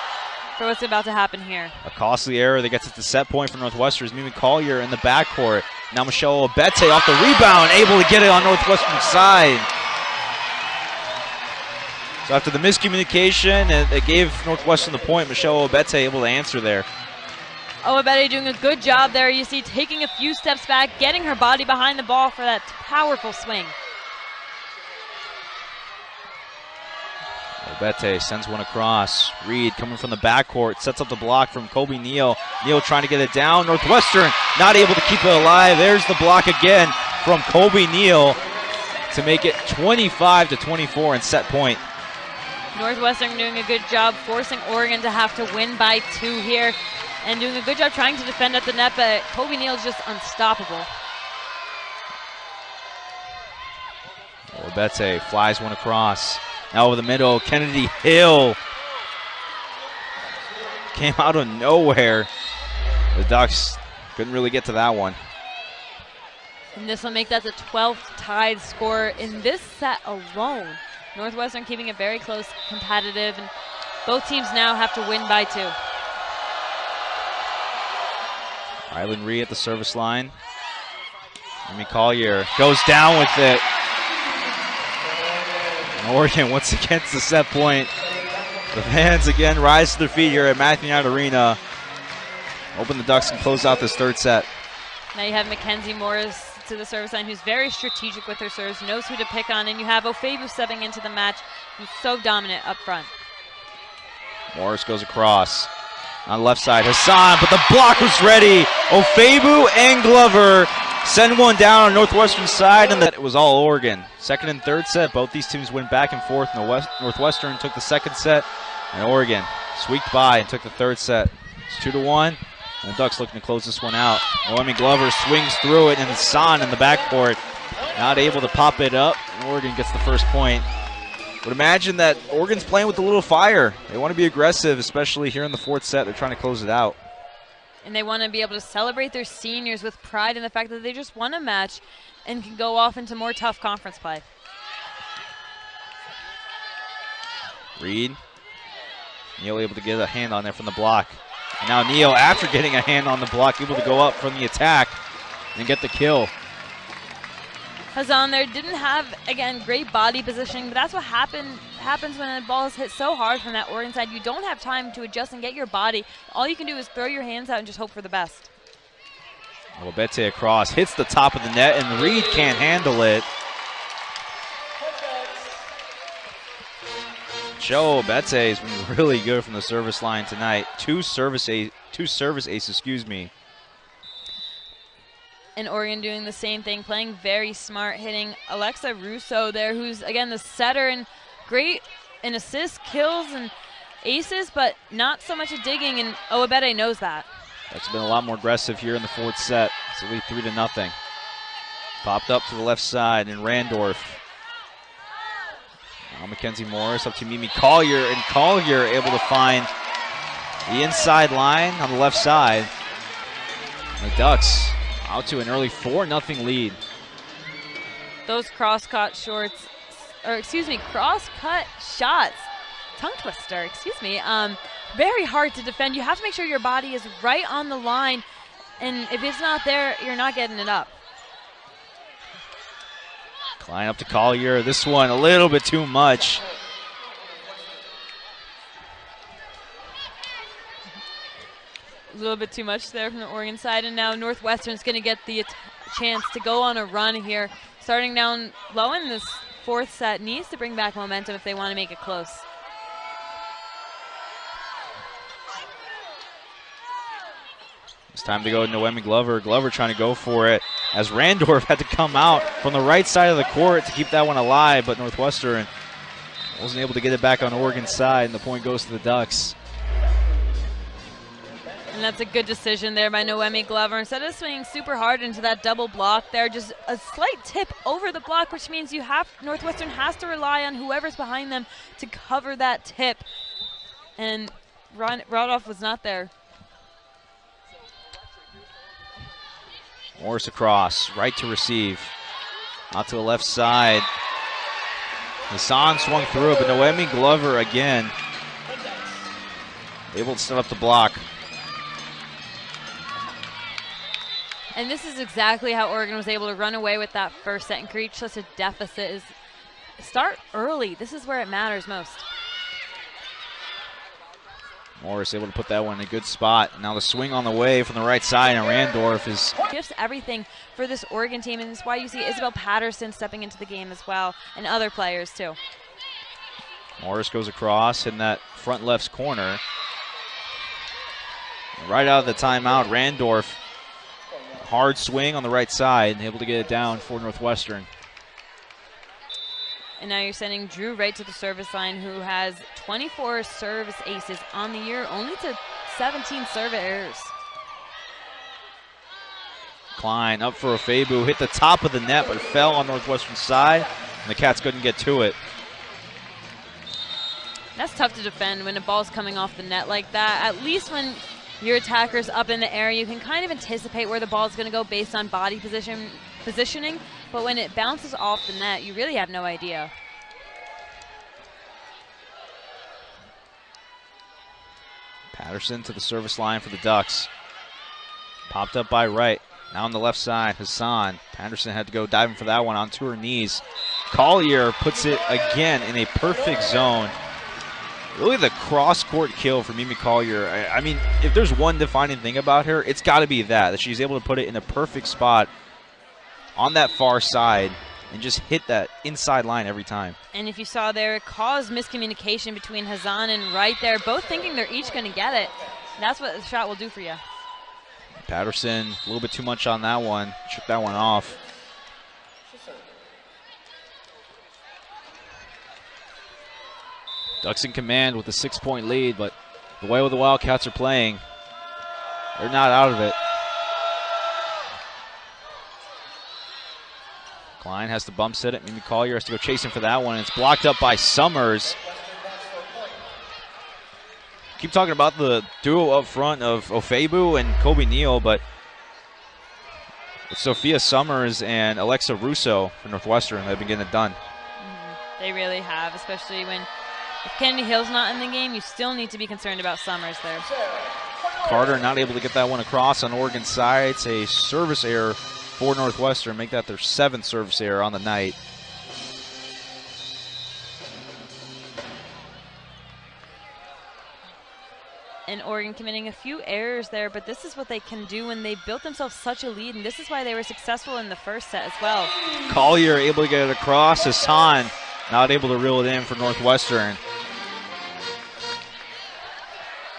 Speaker 2: for what's about to happen here.
Speaker 1: A costly error that gets it to set point for Northwestern is Mimi Collier in the backcourt. Now Michelle Oabete off the rebound, able to get it on Northwestern's side. So after the miscommunication, it gave Northwestern the point. Michelle Oabete able to answer there.
Speaker 2: Oabete doing a good job there. You see, taking a few steps back, getting her body behind the ball for that powerful swing.
Speaker 1: Oabete sends one across. Reed coming from the backcourt, sets up the block from Kobe Neal. Neal trying to get it down. Northwestern not able to keep it alive. There's the block again from Kobe Neal to make it 25-24 and set point.
Speaker 2: Northwestern doing a good job forcing Oregon to have to win by 2 here, and doing a good job trying to defend at the net, but Kobe Neal's just unstoppable.
Speaker 1: Oabete flies one across. Now over the middle, Kennedy Hill came out of nowhere. The Ducks couldn't really get to that one.
Speaker 2: And this will make that the 12th tied score in this set alone. Northwestern keeping it very close, competitive, and both teams now have to win by 2.
Speaker 1: Rylan Ree at the service line. Amy Collier goes down with it. And Oregon once again to the set point. The fans again rise to their feet here at Matthew Knight Arena. Hoping the Ducks can close out this third set.
Speaker 2: Now you have Mackenzie Morris to the service line, who's very strategic with her serves, knows who to pick on, and you have Ofebu stepping into the match, who's so dominant up front.
Speaker 1: Morris goes across. On the left side, Hassan, but the block was ready. Ofebu and Glover send one down on Northwestern side, and it was all Oregon. Second and third set, both these teams went back and forth. Northwestern took the second set, and Oregon squeaked by and took the third set. It's 2-1, and the Ducks looking to close this one out. Noemi Glover swings through it, and Hassan in the backcourt not able to pop it up, and Oregon gets the first point. Would imagine that Oregon's playing with a little fire. They want to be aggressive, especially here in the fourth set. They're trying to close it out.
Speaker 2: And they want to be able to celebrate their seniors with pride in the fact that they just won a match and can go off into more tough conference play.
Speaker 1: Reed. Neal able to get a hand on there from the block. And now Neal, after getting a hand on the block, able to go up from the attack and get the kill.
Speaker 2: Hassan there didn't have, again, great body positioning, but that's what happens when the ball is hit so hard from that Oregon side. You don't have time to adjust and get your body. All you can do is throw your hands out and just hope for the best.
Speaker 1: Obete across, hits the top of the net, and Reed can't handle it. Joe Obete has been really good from the service line tonight. Two service aces, excuse me.
Speaker 2: And Oregon doing the same thing, playing very smart, hitting Alexa Russo there, who's, again, the setter and great in assists, kills, and aces, but not so much at digging, and Obete knows that.
Speaker 1: That's been a lot more aggressive here in the fourth set. It's a lead 3-0. Popped up to the left side, and Randorf. Now Mackenzie Morris up to Mimi Collier, and Collier able to find the inside line on the left side. And the Ducks out to an early 4-0 lead.
Speaker 2: Those cross-cut shots, tongue twister, very hard to defend. You have to make sure your body is right on the line, and if it's not there, you're not getting it up.
Speaker 1: Klein up to Collier. This one a little bit too much.
Speaker 2: A little bit too much there from the Oregon side, and now Northwestern's going to get the chance to go on a run here. Starting down low in this fourth set, needs to bring back momentum if they want to make it close.
Speaker 1: It's time to go to Noemi Glover. Glover trying to go for it as Randorf had to come out from the right side of the court to keep that one alive, but Northwestern wasn't able to get it back on Oregon's side, and the point goes to the Ducks.
Speaker 2: And that's a good decision there by Noemi Glover. Instead of swinging super hard into that double block there, just a slight tip over the block, which means Northwestern has to rely on whoever's behind them to cover that tip. And Rodolph was not there.
Speaker 1: Morris across, right to receive. Out to the left side. Hassan swung through it, but Noemi Glover again able to set up the block.
Speaker 2: And this is exactly how Oregon was able to run away with that first set and create such a deficit. Is start early. This is where it matters most.
Speaker 1: Morris able to put that one in a good spot. Now the swing on the way from the right side, and Randorf is...
Speaker 2: Shifts everything for this Oregon team, and that's why you see Isabel Patterson stepping into the game as well, and other players too.
Speaker 1: Morris goes across in that front left's corner. Right out of the timeout, Randorf, hard swing on the right side, able to get it down for Northwestern.
Speaker 2: And now you're sending Drew right to the service line, who has 24 service aces on the year, only to 17 serve errors.
Speaker 1: Klein up for Ofebu, hit the top of the net, but fell on Northwestern's side, and the Cats couldn't get to it.
Speaker 2: That's tough to defend when the ball's coming off the net like that. At least when your attacker's up in the air, you can kind of anticipate where the ball's going to go based on body positioning. But when it bounces off the net, you really have no idea.
Speaker 1: Patterson to the service line for the Ducks. Popped up by right. Now on the left side, Hassan. Patterson had to go diving for that one onto her knees. Collier puts it again in a perfect zone. Really the cross-court kill for Mimi Collier. I mean, if there's one defining thing about her, it's got to be that she's able to put it in a perfect spot on that far side and just hit that inside line every time.
Speaker 2: And if you saw there, it caused miscommunication between Hazan and Wright there, both thinking they're each going to get it. And that's what the shot will do for you.
Speaker 1: Patterson, a little bit too much on that one. Shook that one off. Ducks in command with a 6-point lead, but the way the Wildcats are playing, they're not out of it. Klein has to bump set it. Mimi Collier has to go chasing for that one. It's blocked up by Summers. Keep talking about the duo up front of Ofebu and Kobe Neal, but it's Sophia Summers and Alexa Russo for Northwestern. They've been getting it done.
Speaker 2: They really have, especially when if Kennedy Hill's not in the game, you still need to be concerned about Summers there.
Speaker 1: Carter not able to get that one across on Oregon's side. It's a service error for Northwestern. Make that their 7th service error on the night.
Speaker 2: And Oregon committing a few errors there, but this is what they can do when they built themselves such a lead, and this is why they were successful in the first set as well.
Speaker 1: Collier able to get it across. Hassan not able to reel it in for Northwestern.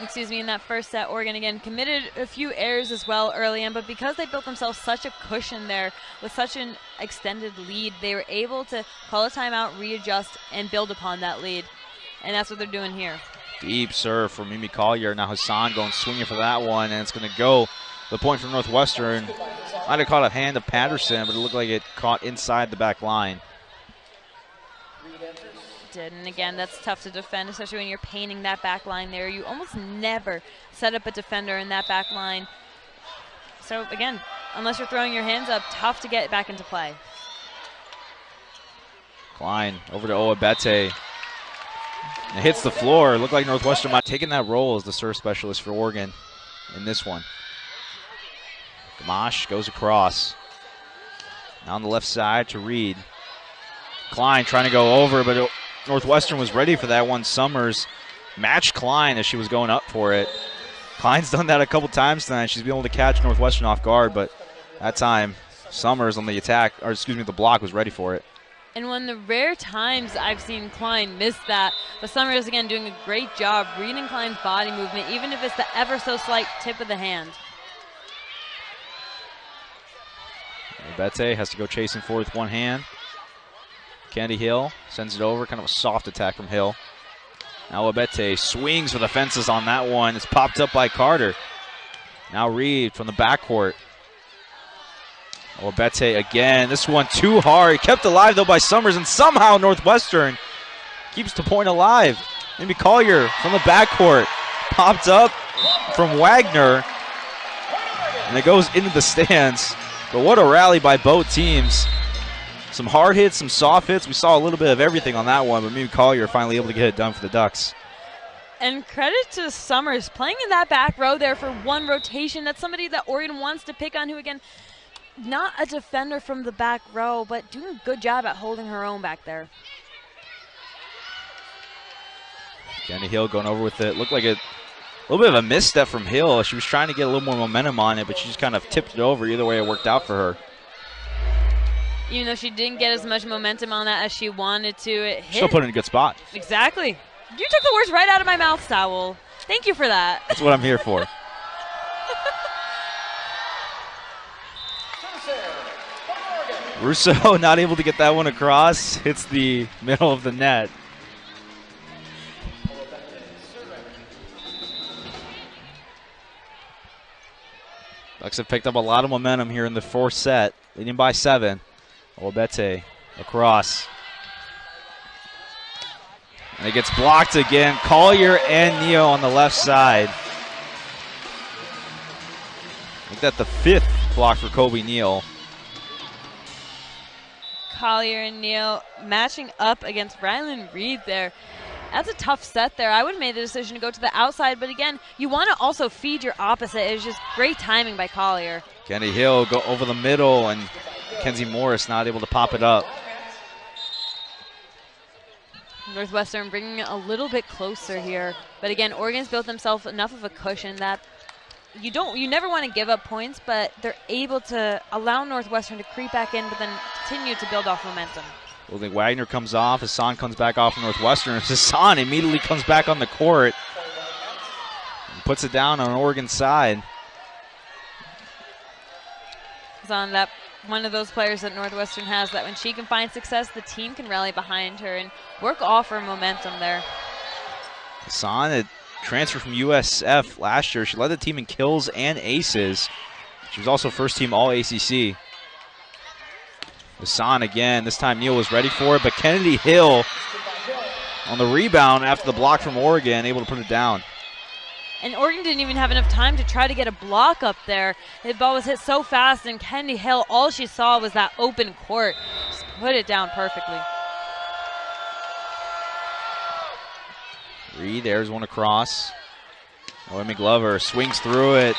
Speaker 2: Excuse me, in that first set, Oregon again committed a few errors as well early on, but because they built themselves such a cushion there with such an extended lead, they were able to call a timeout, readjust, and build upon that lead. And that's what they're doing here.
Speaker 1: Deep serve for Mimi Collier. Now Hassan going swinging for that one, and it's going to go the point from Northwestern. Might have caught a hand of Patterson, but it looked like it caught inside the back line.
Speaker 2: And again, that's tough to defend, especially when you're painting that back line there. You almost never set up a defender in that back line. So again, unless you're throwing your hands up, tough to get back into play.
Speaker 1: Klein over to Oabete. It hits the floor. Looked like Northwestern might have taken that role as the serve specialist for Oregon in this one. Gamache goes across. Now on the left side to Reed. Klein trying to go over, but Northwestern was ready for that one. Summers matched Klein as she was going up for it. Klein's done that a couple times tonight. She's been able to catch Northwestern off guard, but that time Summers on the attack, or excuse me, the block was ready for it.
Speaker 2: And one of the rare times I've seen Klein miss that, but Summers again doing a great job reading Klein's body movement, even if it's the ever so slight tip of the hand.
Speaker 1: Bete has to go chasing forward with one hand. Candy Hill sends it over, kind of a soft attack from Hill. Now Abete swings for the fences on that one. It's popped up by Carter. Now Reed from the backcourt. Abete again. This one too hard. Kept alive though by Summers, and somehow Northwestern keeps the point alive. Maybe Collier from the backcourt. Popped up from Wagner. And it goes into the stands. But what a rally by both teams. Some hard hits, some soft hits. We saw a little bit of everything on that one, but maybe Collier finally able to get it done for the Ducks.
Speaker 2: And credit to Summers playing in that back row there for one rotation. That's somebody that Oregon wants to pick on, who again, not a defender from the back row, but doing a good job at holding her own back there.
Speaker 1: Kenny Hill going over with it. Looked like a little bit of a misstep from Hill. She was trying to get a little more momentum on it, but she just kind of tipped it over. Either way, it worked out for her.
Speaker 2: Even though she didn't get as much momentum on that as she wanted to, it hit.
Speaker 1: Still put it in a good spot.
Speaker 2: Exactly. You took the words right out of my mouth, Sowell. Thank you for that.
Speaker 1: That's what I'm here for. Russo not able to get that one across. Hits the middle of the net. Ducks have picked up a lot of momentum here in the fourth set, leading by 7. Obete across. And it gets blocked again. Collier and Neo on the left side. Make that the 5th block for Kobe Neal.
Speaker 2: Collier and Neal matching up against Rylan Reed there. That's a tough set there. I would have made the decision to go to the outside, but again, you want to also feed your opposite. It was just great timing by Collier.
Speaker 1: Kenny Hill go over the middle, and Kenzie Morris not able to pop it up.
Speaker 2: Northwestern bringing it a little bit closer here. But again, Oregon's built themselves enough of a cushion that you never want to give up points, but they're able to allow Northwestern to creep back in, but then continue to build off momentum.
Speaker 1: Well, then Wagner comes off. Hassan comes back off from Northwestern. Hassan immediately comes back on the court and puts it down on Oregon's side.
Speaker 2: Hassan, that one of those players that Northwestern has, that when she can find success, the team can rally behind her and work off her momentum there.
Speaker 1: Hassan had transferred from USF last year. She led the team in kills and aces. She was also first team All-ACC. Hassan again. This time Neal was ready for it, but Kennedy Hill on the rebound after the block from Oregon, able to put it down.
Speaker 2: And Oregon didn't even have enough time to try to get a block up there. The ball was hit so fast, and Kennedy Hill, all she saw was that open court. Just put it down perfectly.
Speaker 1: Reed, there's one across. Noemi Glover swings through it.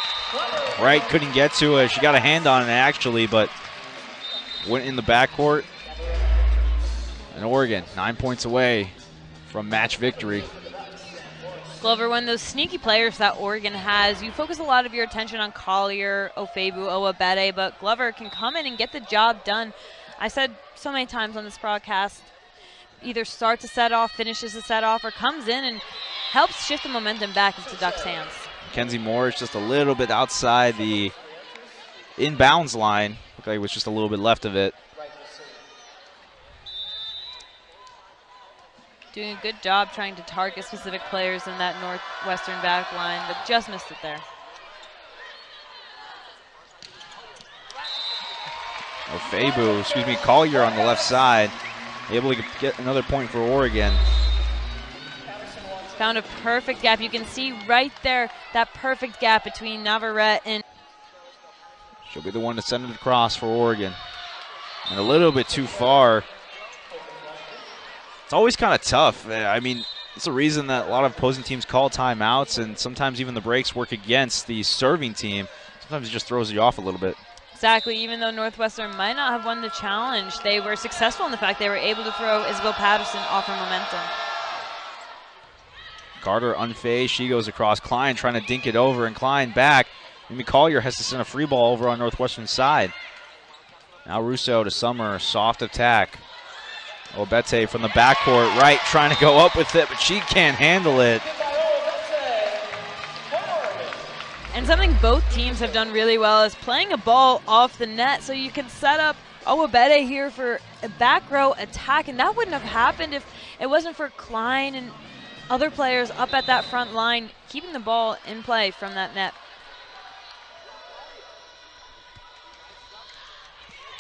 Speaker 1: Wright couldn't get to it. She got a hand on it actually, but went in the backcourt. And Oregon, 9 points away from match victory.
Speaker 2: Glover, one of those sneaky players that Oregon has. You focus a lot of your attention on Collier, Ofebu, Owabede, but Glover can come in and get the job done. I said so many times on this broadcast, either starts a set off, finishes a set off, or comes in and helps shift the momentum back into Ducks' hands.
Speaker 1: Mackenzie Morris just a little bit outside the inbounds line. Looked like it was just a little bit left of it.
Speaker 2: Doing a good job trying to target specific players in that Northwestern back line, but just missed it there.
Speaker 1: Collier on the left side, able to get another point for Oregon.
Speaker 2: Found a perfect gap. You can see right there that perfect gap between Navarrete and...
Speaker 1: She'll be the one to send it across for Oregon. And a little bit too far. It's always kind of tough. I mean, it's the reason that a lot of opposing teams call timeouts, and sometimes even the breaks work against the serving team. Sometimes it just throws you off a little bit.
Speaker 2: Exactly. Even though Northwestern might not have won the challenge, they were successful in the fact they were able to throw Isabel Patterson off her momentum.
Speaker 1: Carter unfazed. She goes across. Klein trying to dink it over, and Klein back. Amy Collier has to send a free ball over on Northwestern's side. Now Russo to Summer. Soft attack. Obete from the backcourt. Wright trying to go up with it, but she can't handle it.
Speaker 2: And something both teams have done really well is playing a ball off the net so you can set up Owabede here for a back row attack, and that wouldn't have happened if it wasn't for Klein and other players up at that front line keeping the ball in play from that net.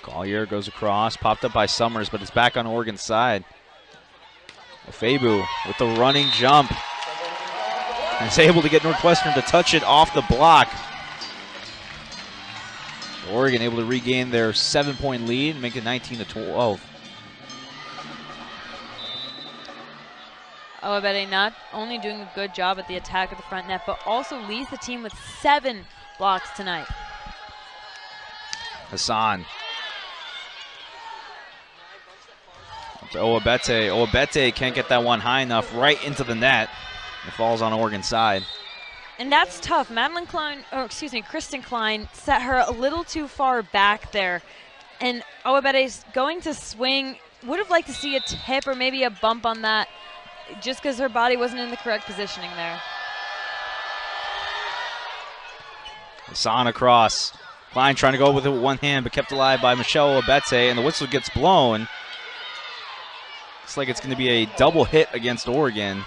Speaker 1: Collier goes across, popped up by Summers, but it's back on Oregon's side. Ofebu with the running jump. And is able to get Northwestern to touch it off the block. Oregon able to regain their 7-point lead and make it 19-12.
Speaker 2: Owabede not only doing a good job at the attack of the front net, but also leads the team with 7 blocks tonight.
Speaker 1: Hassan. Owabete. Owabete can't get that one high enough, right into the net. It falls on Oregon's side.
Speaker 2: And that's tough. Kristen Klein set her a little too far back there. And Owabede's going to swing. Would have liked to see a tip or maybe a bump on that, just because her body wasn't in the correct positioning there.
Speaker 1: Hassan across. Klein trying to go with it with one hand, but kept alive by Michelle Owabete, and the whistle gets blown. Looks like it's going to be a double hit against Oregon.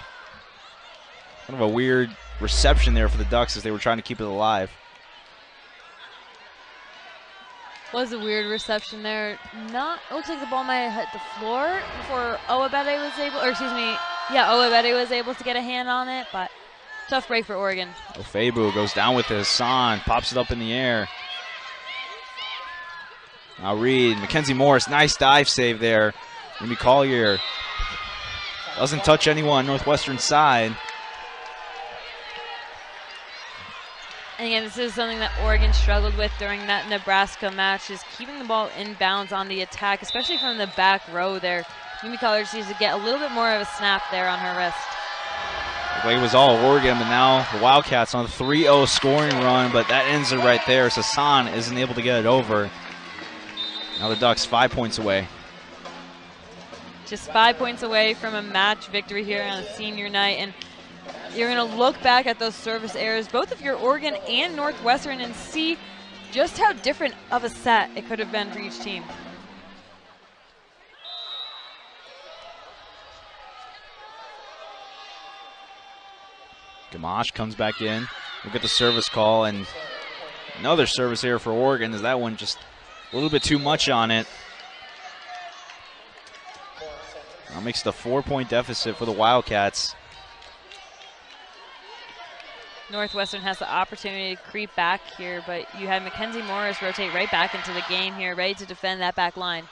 Speaker 1: Kind of a weird reception there for the Ducks as they were trying to keep it alive.
Speaker 2: Was a weird reception there. It looks like the ball might have hit the floor before Owabede was able, Owabede was able to get a hand on it, but tough break for Oregon.
Speaker 1: Ofebu goes down with Hassan, pops it up in the air. Now Reed, Mackenzie Morris, nice dive save there. Amy Collier doesn't touch anyone on Northwestern's side.
Speaker 2: And again, this is something that Oregon struggled with during that Nebraska match, is keeping the ball inbounds on the attack, especially from the back row there. Mimi Colliers needs to get a little bit more of a snap there on her wrist.
Speaker 1: Looked like it was all Oregon, but now the Wildcats on a 3-0 scoring run, but that ends it right there. So Hassan isn't able to get it over. Now the Ducks 5 points away.
Speaker 2: Just 5 points away from a match victory here on a senior night, and you're going to look back at those service errors, both of your Oregon and Northwestern, and see just how different of a set it could have been for each team.
Speaker 1: Gamache comes back in. We'll get the service call, and another service error for Oregon. Is that one just a little bit too much on it? That makes it a 4-point deficit for the Wildcats.
Speaker 2: Northwestern has the opportunity to creep back here, but you have Mackenzie Morris rotate right back into the game here, ready to defend that back line.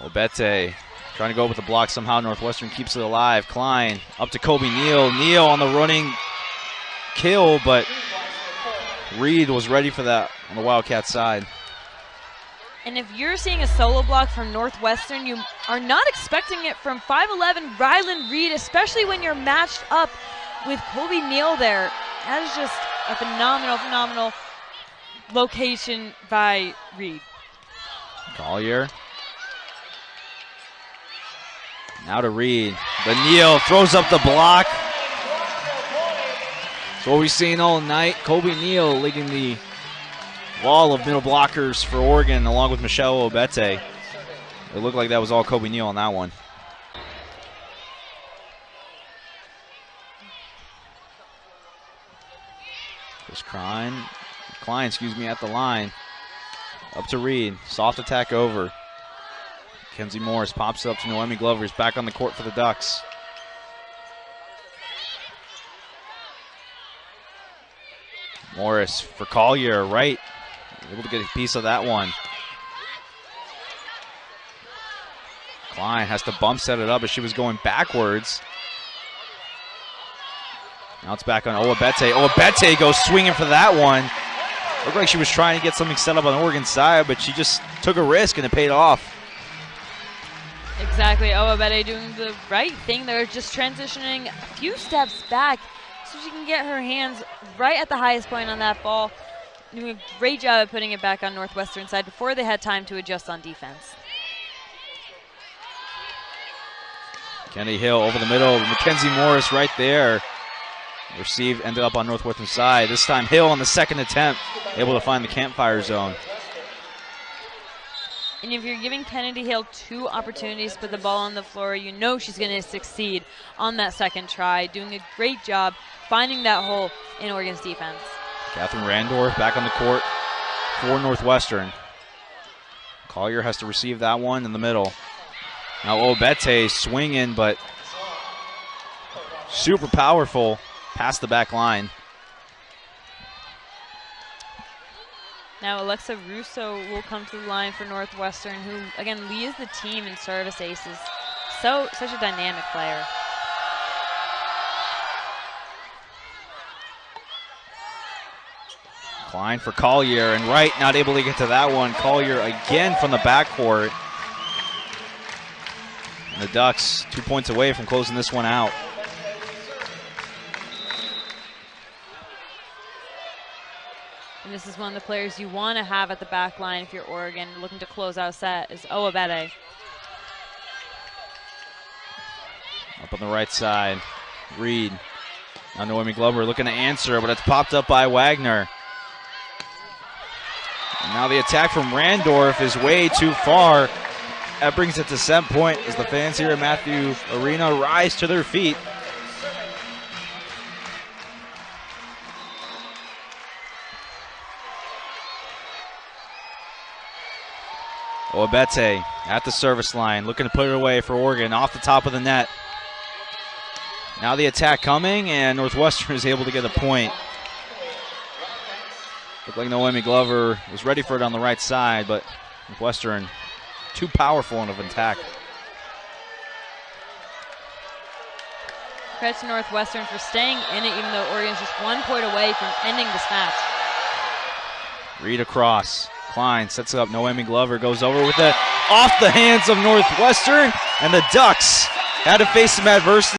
Speaker 1: Obete trying to go with the block. Somehow Northwestern keeps it alive. Klein up to Kobe Neal. Neal on the running kill, but Reed was ready for that on the Wildcat side.
Speaker 2: And if you're seeing a solo block from Northwestern, you are not expecting it from 5'11" Rylan Reed, especially when you're matched up with Kobe Neal there. That is just a phenomenal location by Reed.
Speaker 1: Collier. Now to Reed. The Neal throws up the block. That's what we've seen all night. Kobe Neal leading the wall of middle blockers for Oregon, along with Michelle Obete. It looked like that was all Kobe Neal on that one. There's Klein, at the line. Up to Reed. Soft attack over. Kenzie Morris pops up to Noemi Glover's back on the court for the Ducks. Morris for Collier, right. Able to get a piece of that one. Klein has to bump set it up as she was going backwards. Now it's back on Obete. Obete goes swinging for that one. Looked like she was trying to get something set up on Oregon's side, but she just took a risk and it paid off.
Speaker 2: Exactly. Obete doing the right thing. They're just transitioning a few steps back so she can get her hands right at the highest point on that ball. Doing a great job of putting it back on Northwestern side before they had time to adjust on defense.
Speaker 1: Kennedy Hill over the middle. Mackenzie Morris right there. Receive ended up on Northwestern side. This time Hill on the second attempt, able to find the campfire zone.
Speaker 2: And if you're giving Kennedy Hill 2 opportunities to put the ball on the floor, you know she's going to succeed on that second try, doing a great job finding that hole in Oregon's defense.
Speaker 1: Catherine Randorf back on the court for Northwestern. Collier has to receive that one in the middle. Now Obete swinging, but super powerful past the back line.
Speaker 2: Now Alexa Russo will come to the line for Northwestern, who again leads the team in service aces. Such a dynamic player.
Speaker 1: Klein for Collier, and Wright not able to get to that one. Collier again from the backcourt. And the Ducks 2 points away from closing this one out.
Speaker 2: And this is one of the players you want to have at the back line if you're Oregon looking to close out a set is Obete.
Speaker 1: Up on the right side, Reed. Now Noemi Glover looking to answer, but it's popped up by Wagner. And now the attack from Randorf is way too far. That brings it to set point as the fans here at Matthew Arena rise to their feet. Obete at the service line, looking to put it away for Oregon off the top of the net. Now the attack coming, and Northwestern is able to get a point. Looked like Noemi Glover was ready for it on the right side, but Northwestern too powerful in an attack.
Speaker 2: Credit to Northwestern for staying in it, even though Oregon's just 1 point away from ending this match.
Speaker 1: Reed across. Klein sets it up. Noemi Glover goes over with it off the hands of Northwestern, and the Ducks had to face some adversity.